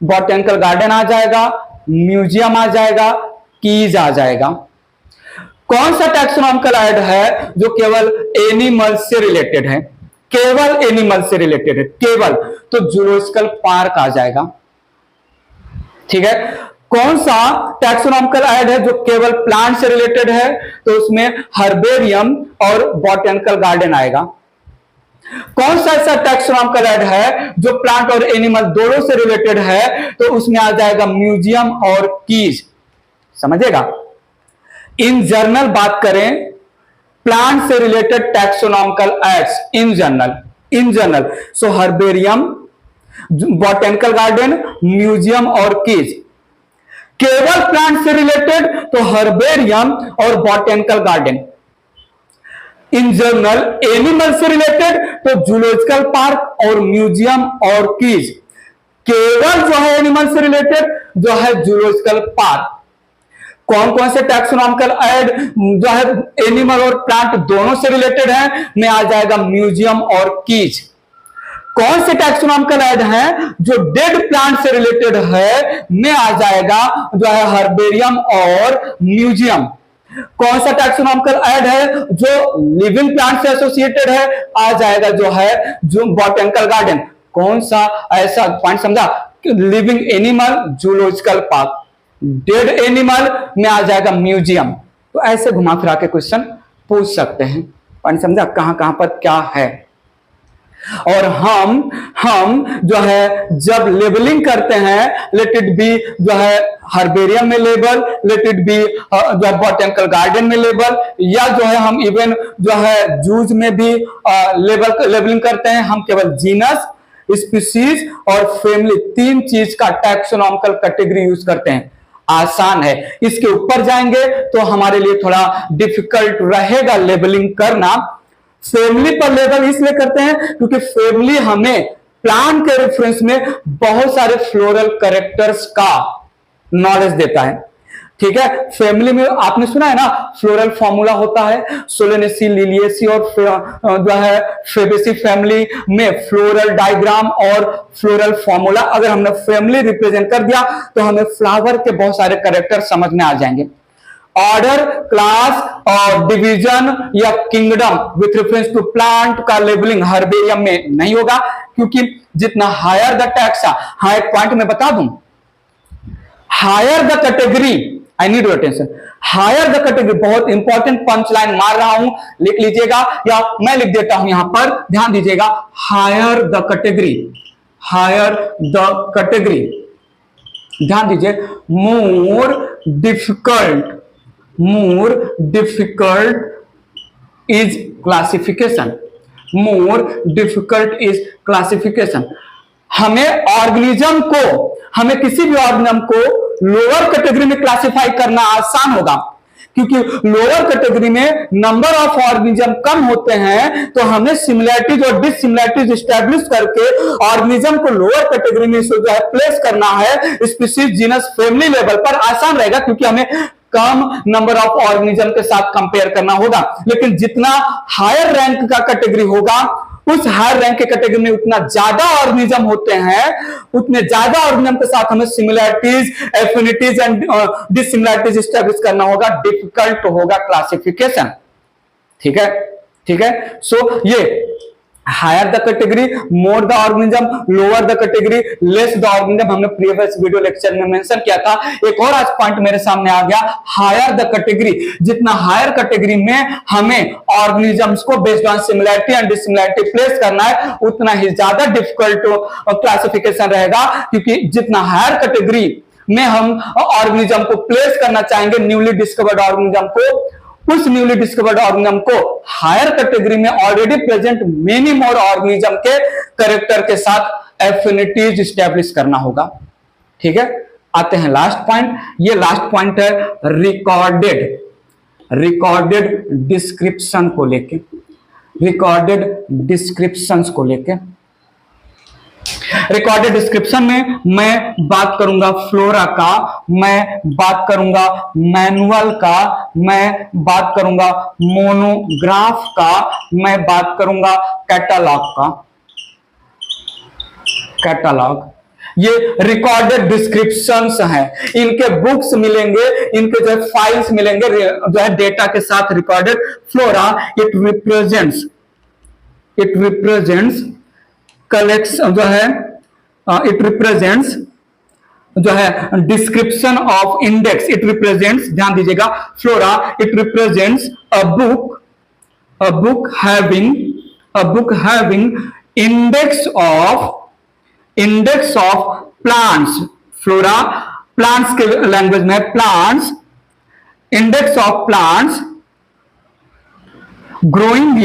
बॉटेनिकल गार्डन आ जाएगा, म्यूजियम आ जाएगा, कीज आ जाएगा। कौन सा टैक्सोनॉमिकल एड है जो केवल एनिमल से रिलेटेड है? केवल एनिमल से रिलेटेड है, केवल, तो जूलॉजिकल पार्क आ जाएगा। ठीक है, कौन सा टैक्सोनॉमिकल एड है जो केवल प्लांट से रिलेटेड है? तो उसमें हर्बेरियम और बॉटेनिकल गार्डन आएगा। कौन सा ऐसा टैक्सोनॉमिकल एड है जो प्लांट और एनिमल दोनों से रिलेटेड है? तो उसमें आ जाएगा म्यूजियम और कीज। समझेगा, इन जनरल बात करें प्लांट से related taxonomical aids, in general so herbarium, botanical garden, museum और कीज। केवल प्लांट से रिलेटेड तो हर्बेरियम और botanical garden. In general animal से रिलेटेड तो जूलॉजिकल पार्क और म्यूजियम और कीज। केवल जो है एनिमल से रिलेटेड जो है जूलॉजिकल पार्क। कौन कौन से टैक्सोनॉमिकल एड जो है एनिमल और प्लांट दोनों से रिलेटेड है? में आ जाएगा म्यूजियम और कीज। कौन से टैक्सोनॉमिकल एड हैं जो डेड प्लांट से रिलेटेड है? में आ जाएगा जो है हर्बेरियम और म्यूजियम। कौन सा टैक्सोनॉमिकल एड है जो लिविंग प्लांट से एसोसिएटेड है? आ जाएगा जो है जो बॉटेनिकल गार्डन। कौन सा ऐसा पॉइंट समझा? Living animal zoological park, dead animal में आ जाएगा म्यूजियम। तो ऐसे घुमा फिरा के क्वेश्चन पूछ सकते हैं। पॉइंट समझा कहां कहां पर क्या है? और हम जो है जब लेबलिंग करते हैं, लेट इट बी जो है हर्बेरियम में लेबल, लेट इट बी जो है बॉटेनिकल गार्डन में लेबल, या जो है हम इवन जो है जूज में भी लेबलिंग करते हैं, हम केवल जीनस, स्पीसीज और फैमिली 3 चीज का टैक्सोनॉमिकल कैटेगरी यूज करते हैं। आसान है, इसके ऊपर जाएंगे तो हमारे लिए थोड़ा डिफिकल्ट रहेगा लेबलिंग करना। फैमिली पर लेबल इसलिए करते हैं क्योंकि फैमिली हमें प्लांट के रेफरेंस में बहुत सारे फ्लोरल कैरेक्टर्स का नॉलेज देता है। ठीक है, फैमिली में आपने सुना है ना, फ्लोरल फॉर्मूला होता है, सोलेनेसी, लिलिएसी और जो है फेबेसी फैमिली में फ्लोरल डायग्राम और फ्लोरल फॉर्मूला। अगर हमने फैमिली रिप्रेजेंट कर दिया तो हमें फ्लावर के बहुत सारे कैरेक्टर समझ में आ जाएंगे। ऑर्डर, क्लास और डिवीजन या kingdom with reference to plant का लेबलिंग हर्बेरियम में नहीं होगा, क्योंकि जितना हायर द टैक्सा, हाँ एक पॉइंट में बता दूं, higher the category, I need your attention, higher the category, बहुत इंपॉर्टेंट पंच लाइन मार रहा हूं, लिख लीजिएगा या मैं लिख देता हूं यहां पर, ध्यान दीजिएगा। Higher the category, higher the category, ध्यान दीजिए। more difficult is classification, more difficult is classification। हमें किसी भी ऑर्गेनिज्म को लोअर कैटेगरी में क्लासिफाई करना आसान होगा, क्योंकि लोअर कैटेगरी में नंबर ऑफ ऑर्गेनिज्म कम होते हैं, तो हमें सिमिलैरिटीज और डिससिमिलैरिटीज एस्टैब्लिश करके ऑर्गेनिज्म को लोअर कैटेगरी में जो है प्लेस करना है, स्पीशीज, जीनस, फैमिली लेवल पर आसान रहेगा, क्योंकि हमें कम नंबर ऑफ ऑर्गेनिज्म के साथ कंपेयर करना होगा। लेकिन जितना हायर रैंक का कैटेगरी होगा उस हायर रैंक के कैटेगरी में उतना ज्यादा ऑर्गेनिज्म होते हैं, उतने ज्यादा ऑर्गेनिज्म के साथ हमें similarities, affinities and dissimilarities establish करना होगा, डिफिकल्ट होगा क्लासिफिकेशन। ठीक है, ठीक है। सो ये higher the category, more the organism, lower the category, less the organism, हमने प्रीवियस वीडियो लेक्चर में मेंशन किया था। एक और आज पॉइंट मेरे सामने आ गया, हायर द कैटेगरी, जितना हायर कैटेगरी में हमें ऑर्गेनिजम्स को based on similarity and dissimilarity place करना है, उतना ही ज्यादा डिफिकल्ट क्लासिफिकेशन रहेगा, क्योंकि जितना हायर कैटेगरी में हम ऑर्गेनिज्म को प्लेस करना चाहेंगे, न्यूली डिस्कवर्ड ऑर्गेनिज्म को, उस न्यूली डिस्कवर्ड ऑर्गेनिज्म को हायर कैटेगरी में already present many more organism के कैरेक्टर के साथ एफिनिटीज स्टैब्लिश करना होगा। ठीक है, आते हैं लास्ट पॉइंट। ये लास्ट पॉइंट है रिकॉर्डेड डिस्क्रिप्शन को लेके, रिकॉर्डेड डिस्क्रिप्शंस को लेके। रिकॉर्डेड डिस्क्रिप्शन में मैं बात करूंगा फ्लोरा का, मैं बात करूंगा मैनुअल का, मैं बात करूंगा मोनोग्राफ का, मैं बात करूंगा कैटलॉग का। कैटलॉग ये रिकॉर्डेड डिस्क्रिप्शंस हैं, इनके बुक्स मिलेंगे, इनके जो फाइल्स मिलेंगे जो है डेटा के साथ recorded. Flora it represents collection जो है, इट रिप्रेजेंट्स जो है description of index, it represents, ध्यान दीजिएगा, flora it represents a book having index of plants. Flora plants के लैंग्वेज में plants, index of plants growing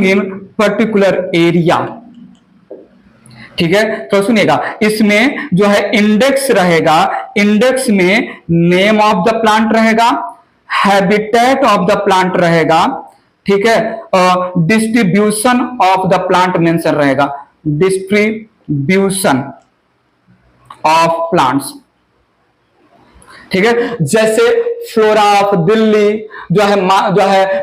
in particular area. ठीक है, तो सुनिएगा, इसमें जो है इंडेक्स रहेगा, इंडेक्स में नेम ऑफ द प्लांट रहेगा, हैबिटेट ऑफ द प्लांट रहेगा, ठीक है, distribution of the plant mention रहेगा, डिस्ट्रीब्यूशन ऑफ प्लांट्स। ठीक है, जैसे फ्लोरा ऑफ दिल्ली जो है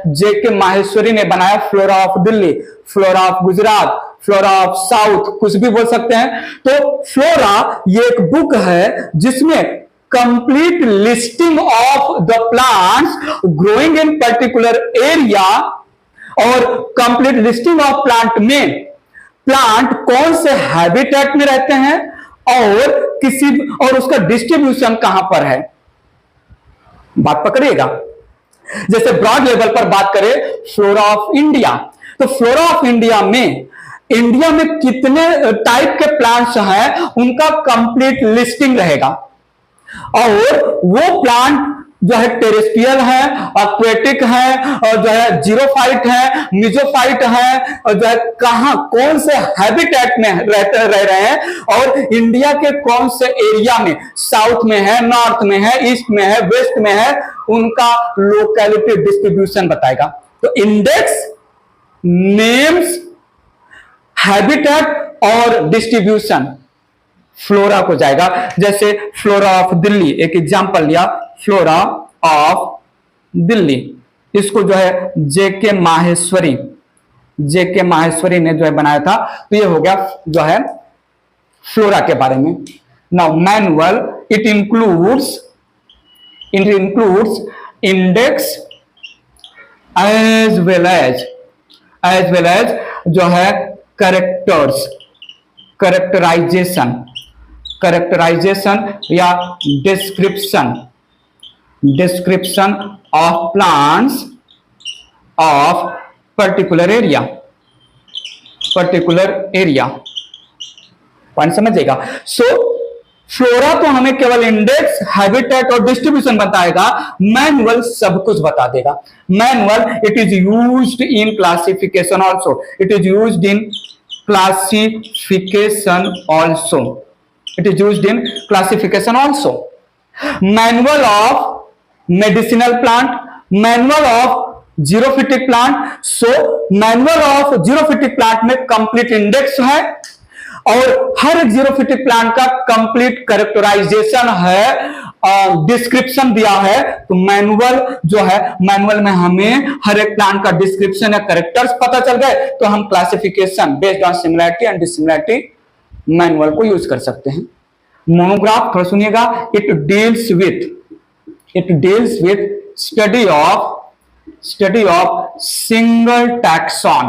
जेके माहेश्वरी ने बनाया, flora of Delhi, flora of Gujarat, flora of south, कुछ भी बोल सकते हैं। तो फ्लोरा ये एक बुक है जिसमें complete listing of the plants growing in particular area, और कंप्लीट लिस्टिंग ऑफ प्लांट में प्लांट कौन से हैबिटेट में रहते हैं और उसका डिस्ट्रीब्यूशन कहां पर है। बात पकड़िएगा। जैसे ब्रॉड लेवल पर बात करें फ्लोरा ऑफ इंडिया, तो फ्लोरा ऑफ इंडिया में कितने टाइप के प्लांट्स हैं उनका कंप्लीट लिस्टिंग रहेगा, और वो प्लांट जो है टेरेस्ट्रियल है, एक्वेटिक है, और जो है जीरोफाइट है, मिजोफाइट है, और जो है कहां कौन से हैबिटेट में रह रहे हैं, और इंडिया के कौन से एरिया में, साउथ में है, नॉर्थ में है, ईस्ट में है, वेस्ट में है, उनका लोकेलिटी डिस्ट्रीब्यूशन बताएगा। तो इंडेक्स, नेम्स, हैबिटेट और डिस्ट्रीब्यूशन फ्लोरा को जाएगा। जैसे फ्लोरा ऑफ दिल्ली, एक एग्जांपल लिया, फ्लोरा ऑफ दिल्ली, इसको जो है जेके माहेश्वरी ने जो है बनाया था। तो ये हो गया जो है फ्लोरा के बारे में। Now manual, it includes index as well as जो है कैरेक्टराइजेशन या description of plants of particular area. Point समझिएगा। सो फ्लोरा तो हमें केवल इंडेक्स, हैबिटेट और डिस्ट्रीब्यूशन बताएगा, मैनुअल सब कुछ बता देगा। Manual it is used in classification also, manual of medicinal plant, manual of xerophytic plant. So manual of xerophytic plant में कंप्लीट इंडेक्स है, और हर जीरोफिटिक प्लांट का कंप्लीट कैरेक्टराइजेशन है, डिस्क्रिप्शन दिया है, तो मैनुअल जो है, मैनुअल में हमें हर एक प्लांट का डिस्क्रिप्शन या कैरेक्टर्स पता चल गए, तो हम classification based on similarity and dissimilarity manual को यूज कर सकते हैं। मोनोग्राफ थोड़ा सुनिएगा। It deals with study of single taxon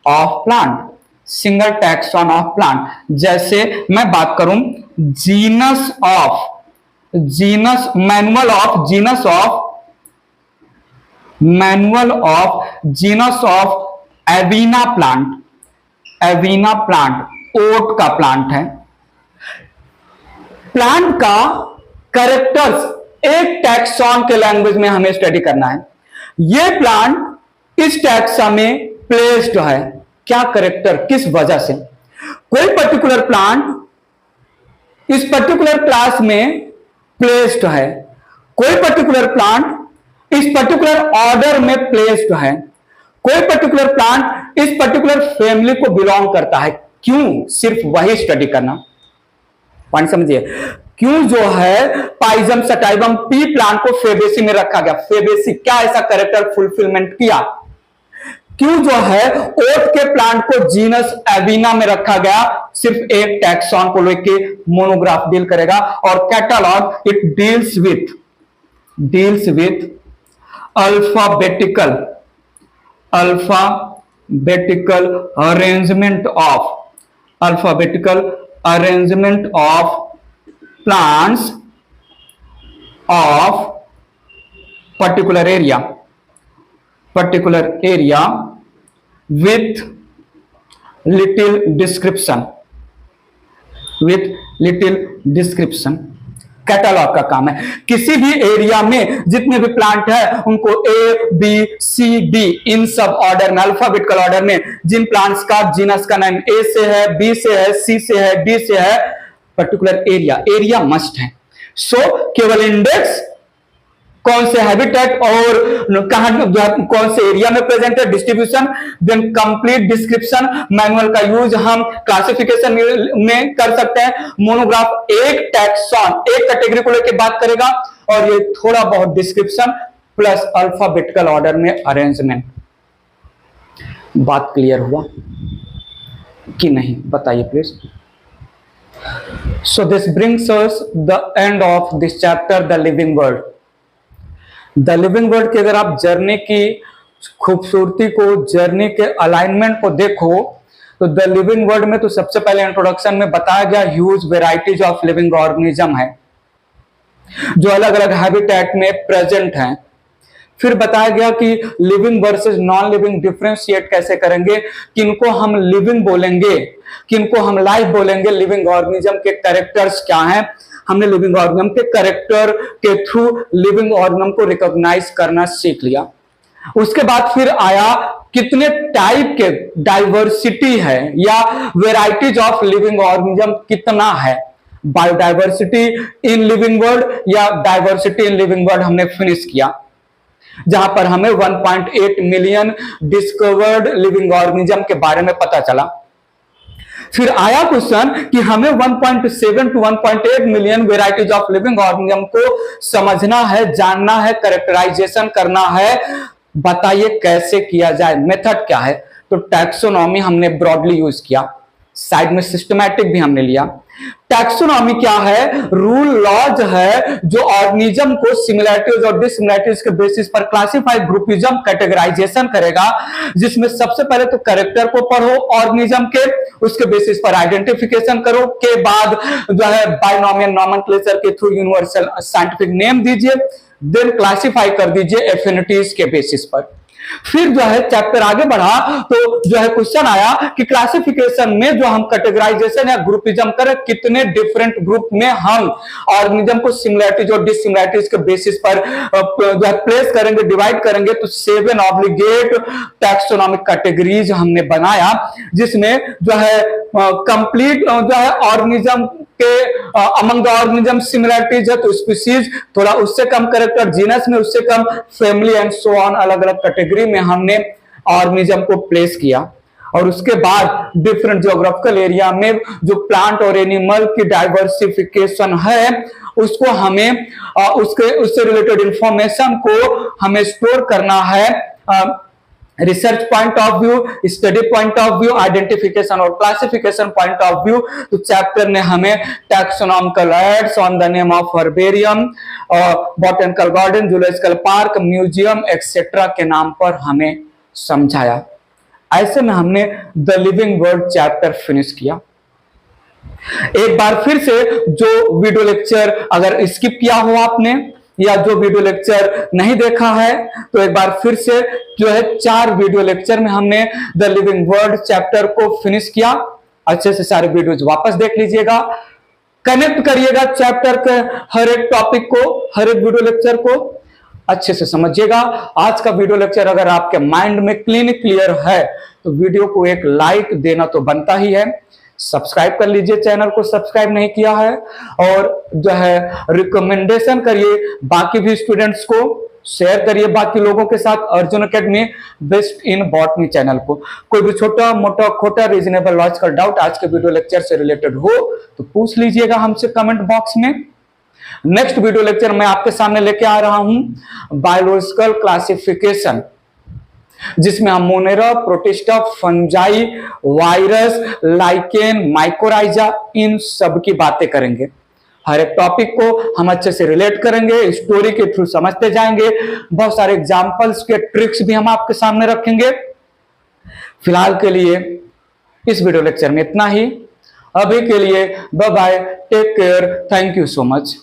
of plant. जैसे मैं बात करूं मैनुअल ऑफ एविना प्लांट ओट का प्लांट है। प्लांट का कैरेक्टर्स एक टैक्सॉन के लैंग्वेज में हमें स्टडी करना है। यह प्लांट इस टैक्सा में प्लेस्ड है, क्या कैरेक्टर, किस वजह से। कोई पर्टिकुलर प्लांट इस पर्टिकुलर क्लास में प्लेस्ड है, कोई पर्टिकुलर प्लांट इस पर्टिकुलर ऑर्डर में प्लेस्ड है, कोई पर्टिकुलर प्लांट इस पर्टिकुलर फैमिली को बिलोंग करता है। क्यों, सिर्फ वही स्टडी करना, पॉइंट समझिए। क्यों जो है पाइजम सटाइवम पी प्लांट को फेबेसी में रखा गया, फेबेसी क्या ऐसा कैरेक्टर फुलफिलमेंट किया। क्यों जो है ओट के प्लांट को जीनस एविना में रखा गया, सिर्फ एक टैक्सॉन को लेके मोनोग्राफ डील करेगा। और catalogue it deals with alphabetical arrangement of plants of particular area with little description। Catalogue का काम है, किसी भी एरिया में जितने भी प्लांट है उनको ए बी सी डी इन सब ऑर्डर में, अल्फाबेटिकल ऑर्डर में, जिन प्लांट्स का जीनस का नाम ए से है, बी से है, सी से है, डी से है, पर्टिकुलर एरिया मस्ट है। सो केवल इंडेक्स कौन से हैबिटेट और कौन से एरिया में प्रेजेंट है, distribution, then complete description. Manual का यूज हम क्लासिफिकेशन में कर सकते हैं। मोनोग्राफ एक टैक्सॉन, एक कैटेगरी को लेकर बात करेगा, और ये थोड़ा बहुत डिस्क्रिप्शन प्लस अल्फाबेटिकल ऑर्डर में अरेंजमेंट। बात क्लियर हुआ कि नहीं, बताइए please. So this brings us the end of this chapter, the living world. The living world की अगर आप जर्नी की खूबसूरती को, जर्नी के अलाइनमेंट को देखो, तो द लिविंग वर्ल्ड में तो सबसे पहले इंट्रोडक्शन में बताया गया huge varieties of living organism है जो अलग अलग हैबिटेट में प्रेजेंट हैं। फिर बताया गया कि living versus non living differentiate कैसे करेंगे, किनको हम लिविंग बोलेंगे, किनको हम लाइफ बोलेंगे, लिविंग ऑर्गेनिज्म के कैरेक्टर्स क्या हैं। हमने लिविंग ऑर्गेनिज्म के कैरेक्टर के थ्रू लिविंग ऑर्गेनिज्म को रिकॉग्नाइज करना सीख लिया। उसके बाद फिर आया कितने टाइप के डाइवर्सिटी है या वेराइटीज ऑफ लिविंग ऑर्गेनिज्म कितना है, बायोडाइवर्सिटी इन लिविंग वर्ल्ड या डाइवर्सिटी इन लिविंग वर्ल्ड हमने फिनिश किया, जहां पर हमें 1.8 मिलियन डिस्कवर्ड लिविंग ऑर्गेनिज्म के बारे में पता चला। फिर आया क्वेश्चन कि हमें 1.7 to 1.8 million varieties of living organism को समझना है, जानना है, कैरेक्टराइजेशन करना है। बताइए कैसे किया जाए, मेथड क्या है। तो टैक्सोनॉमी हमने ब्रॉडली यूज किया, साइड में सिस्टमैटिक भी हमने लिया। टैक्सोनॉमी क्या है, रूल लॉज है जो ऑर्गेनिज्म को सिमिलैरिटीज और डिसिमिलैरिटीज के बेसिस पर क्लासिफाई, ग्रुपिज्म, कैटेगराइजेशन करेगा, जिसमें सबसे पहले तो कैरेक्टर को पढ़ो ऑर्गेनिज्म के, उसके बेसिस पर आइडेंटिफिकेशन करो, के बाद जो है बाइनोमियल नोमेनक्लेचर के थ्रू यूनिवर्सल साइंटिफिक नेम दीजिए, देन क्लासिफाई कर दीजिए एफिनिटीज के बेसिस पर। फिर जो है चैप्टर आगे बढ़ा तो जो है क्वेश्चन आया कि क्लासिफिकेशन में जो हम कैटेगराइजेशन या ग्रुपिज्म करें, कितने डिफरेंट ग्रुप में हम ऑर्गेनिज्म को सिमिलैरिटीज और डिसिमिलैरिटीज के बेसिस पर जो है प्लेस करेंगे, डिवाइड करेंगे। तो 7 ऑब्लिगेट टैक्सोनॉमिक कैटेगरीज हमने बनाया, जिसमें जो है कंप्लीट जो है ऑर्गेनिज्म के अमंग द ऑर्गेनिज्म सिमिलैरिटीज है तो स्पीसीज, थोड़ा उससे कम कैरेक्टर जीनस में, उससे कम फैमिली एंड सो ऑन, अलग अलग कैटेगरी में हमने ऑर्गेनिज्म को प्लेस किया। और उसके बाद डिफरेंट जियोग्राफिकल एरिया में जो प्लांट और एनिमल की डाइवर्सिफिकेशन है उसको हमें उससे रिलेटेड इंफॉर्मेशन को हमें स्टोर करना है research point of view, study point of view, identification और क्लासिफिकेशन पॉइंट ऑफ व्यू। तो चैप्टर ने हमें taxonomical aids on the name of herbarium, botanical garden, zoological park, museum etcetera के नाम पर हमें समझाया। ऐसे में हमने the living world chapter finish किया। एक बार फिर से जो वीडियो लेक्चर अगर स्किप किया हो आपने या जो वीडियो लेक्चर नहीं देखा है तो एक बार फिर से जो है 4 वीडियो लेक्चर में हमने द लिविंग वर्ल्ड चैप्टर को फिनिश किया। अच्छे से सारे वीडियोज वापस देख लीजिएगा, कनेक्ट करिएगा चैप्टर के हर एक टॉपिक को, हर एक वीडियो लेक्चर को अच्छे से समझिएगा। आज का वीडियो लेक्चर अगर आपके माइंड में क्लियर है तो वीडियो को एक लाइक देना तो बनता ही है। सब्सक्राइब कर लीजिए, चैनल को सब्सक्राइब नहीं किया है, और जो है रिकमेंडेशन करिए बाकी भी स्टूडेंट्स को, शेयर करिए बाकी लोगों के साथ Arjun academy best in botany channel को। कोई भी छोटा मोटा खोटा रीजनेबल लॉजिकल डाउट आज के वीडियो लेक्चर से रिलेटेड हो तो पूछ लीजिएगा हमसे कमेंट बॉक्स में। नेक्स्ट वीडियो लेक्चर मैं आपके सामने लेके आ रहा हूं बायोलॉजिकल क्लासिफिकेशन, जिसमें हम monera, protista, fungi, virus, lichen, mycorrhiza इन सब की बातें करेंगे। हर एक टॉपिक को हम अच्छे से रिलेट करेंगे, स्टोरी के थ्रू समझते जाएंगे, बहुत सारे एग्जांपल्स के ट्रिक्स भी हम आपके सामने रखेंगे। फिलहाल के लिए इस वीडियो लेक्चर में इतना ही। अभी के लिए bye bye, take care, thank you so much.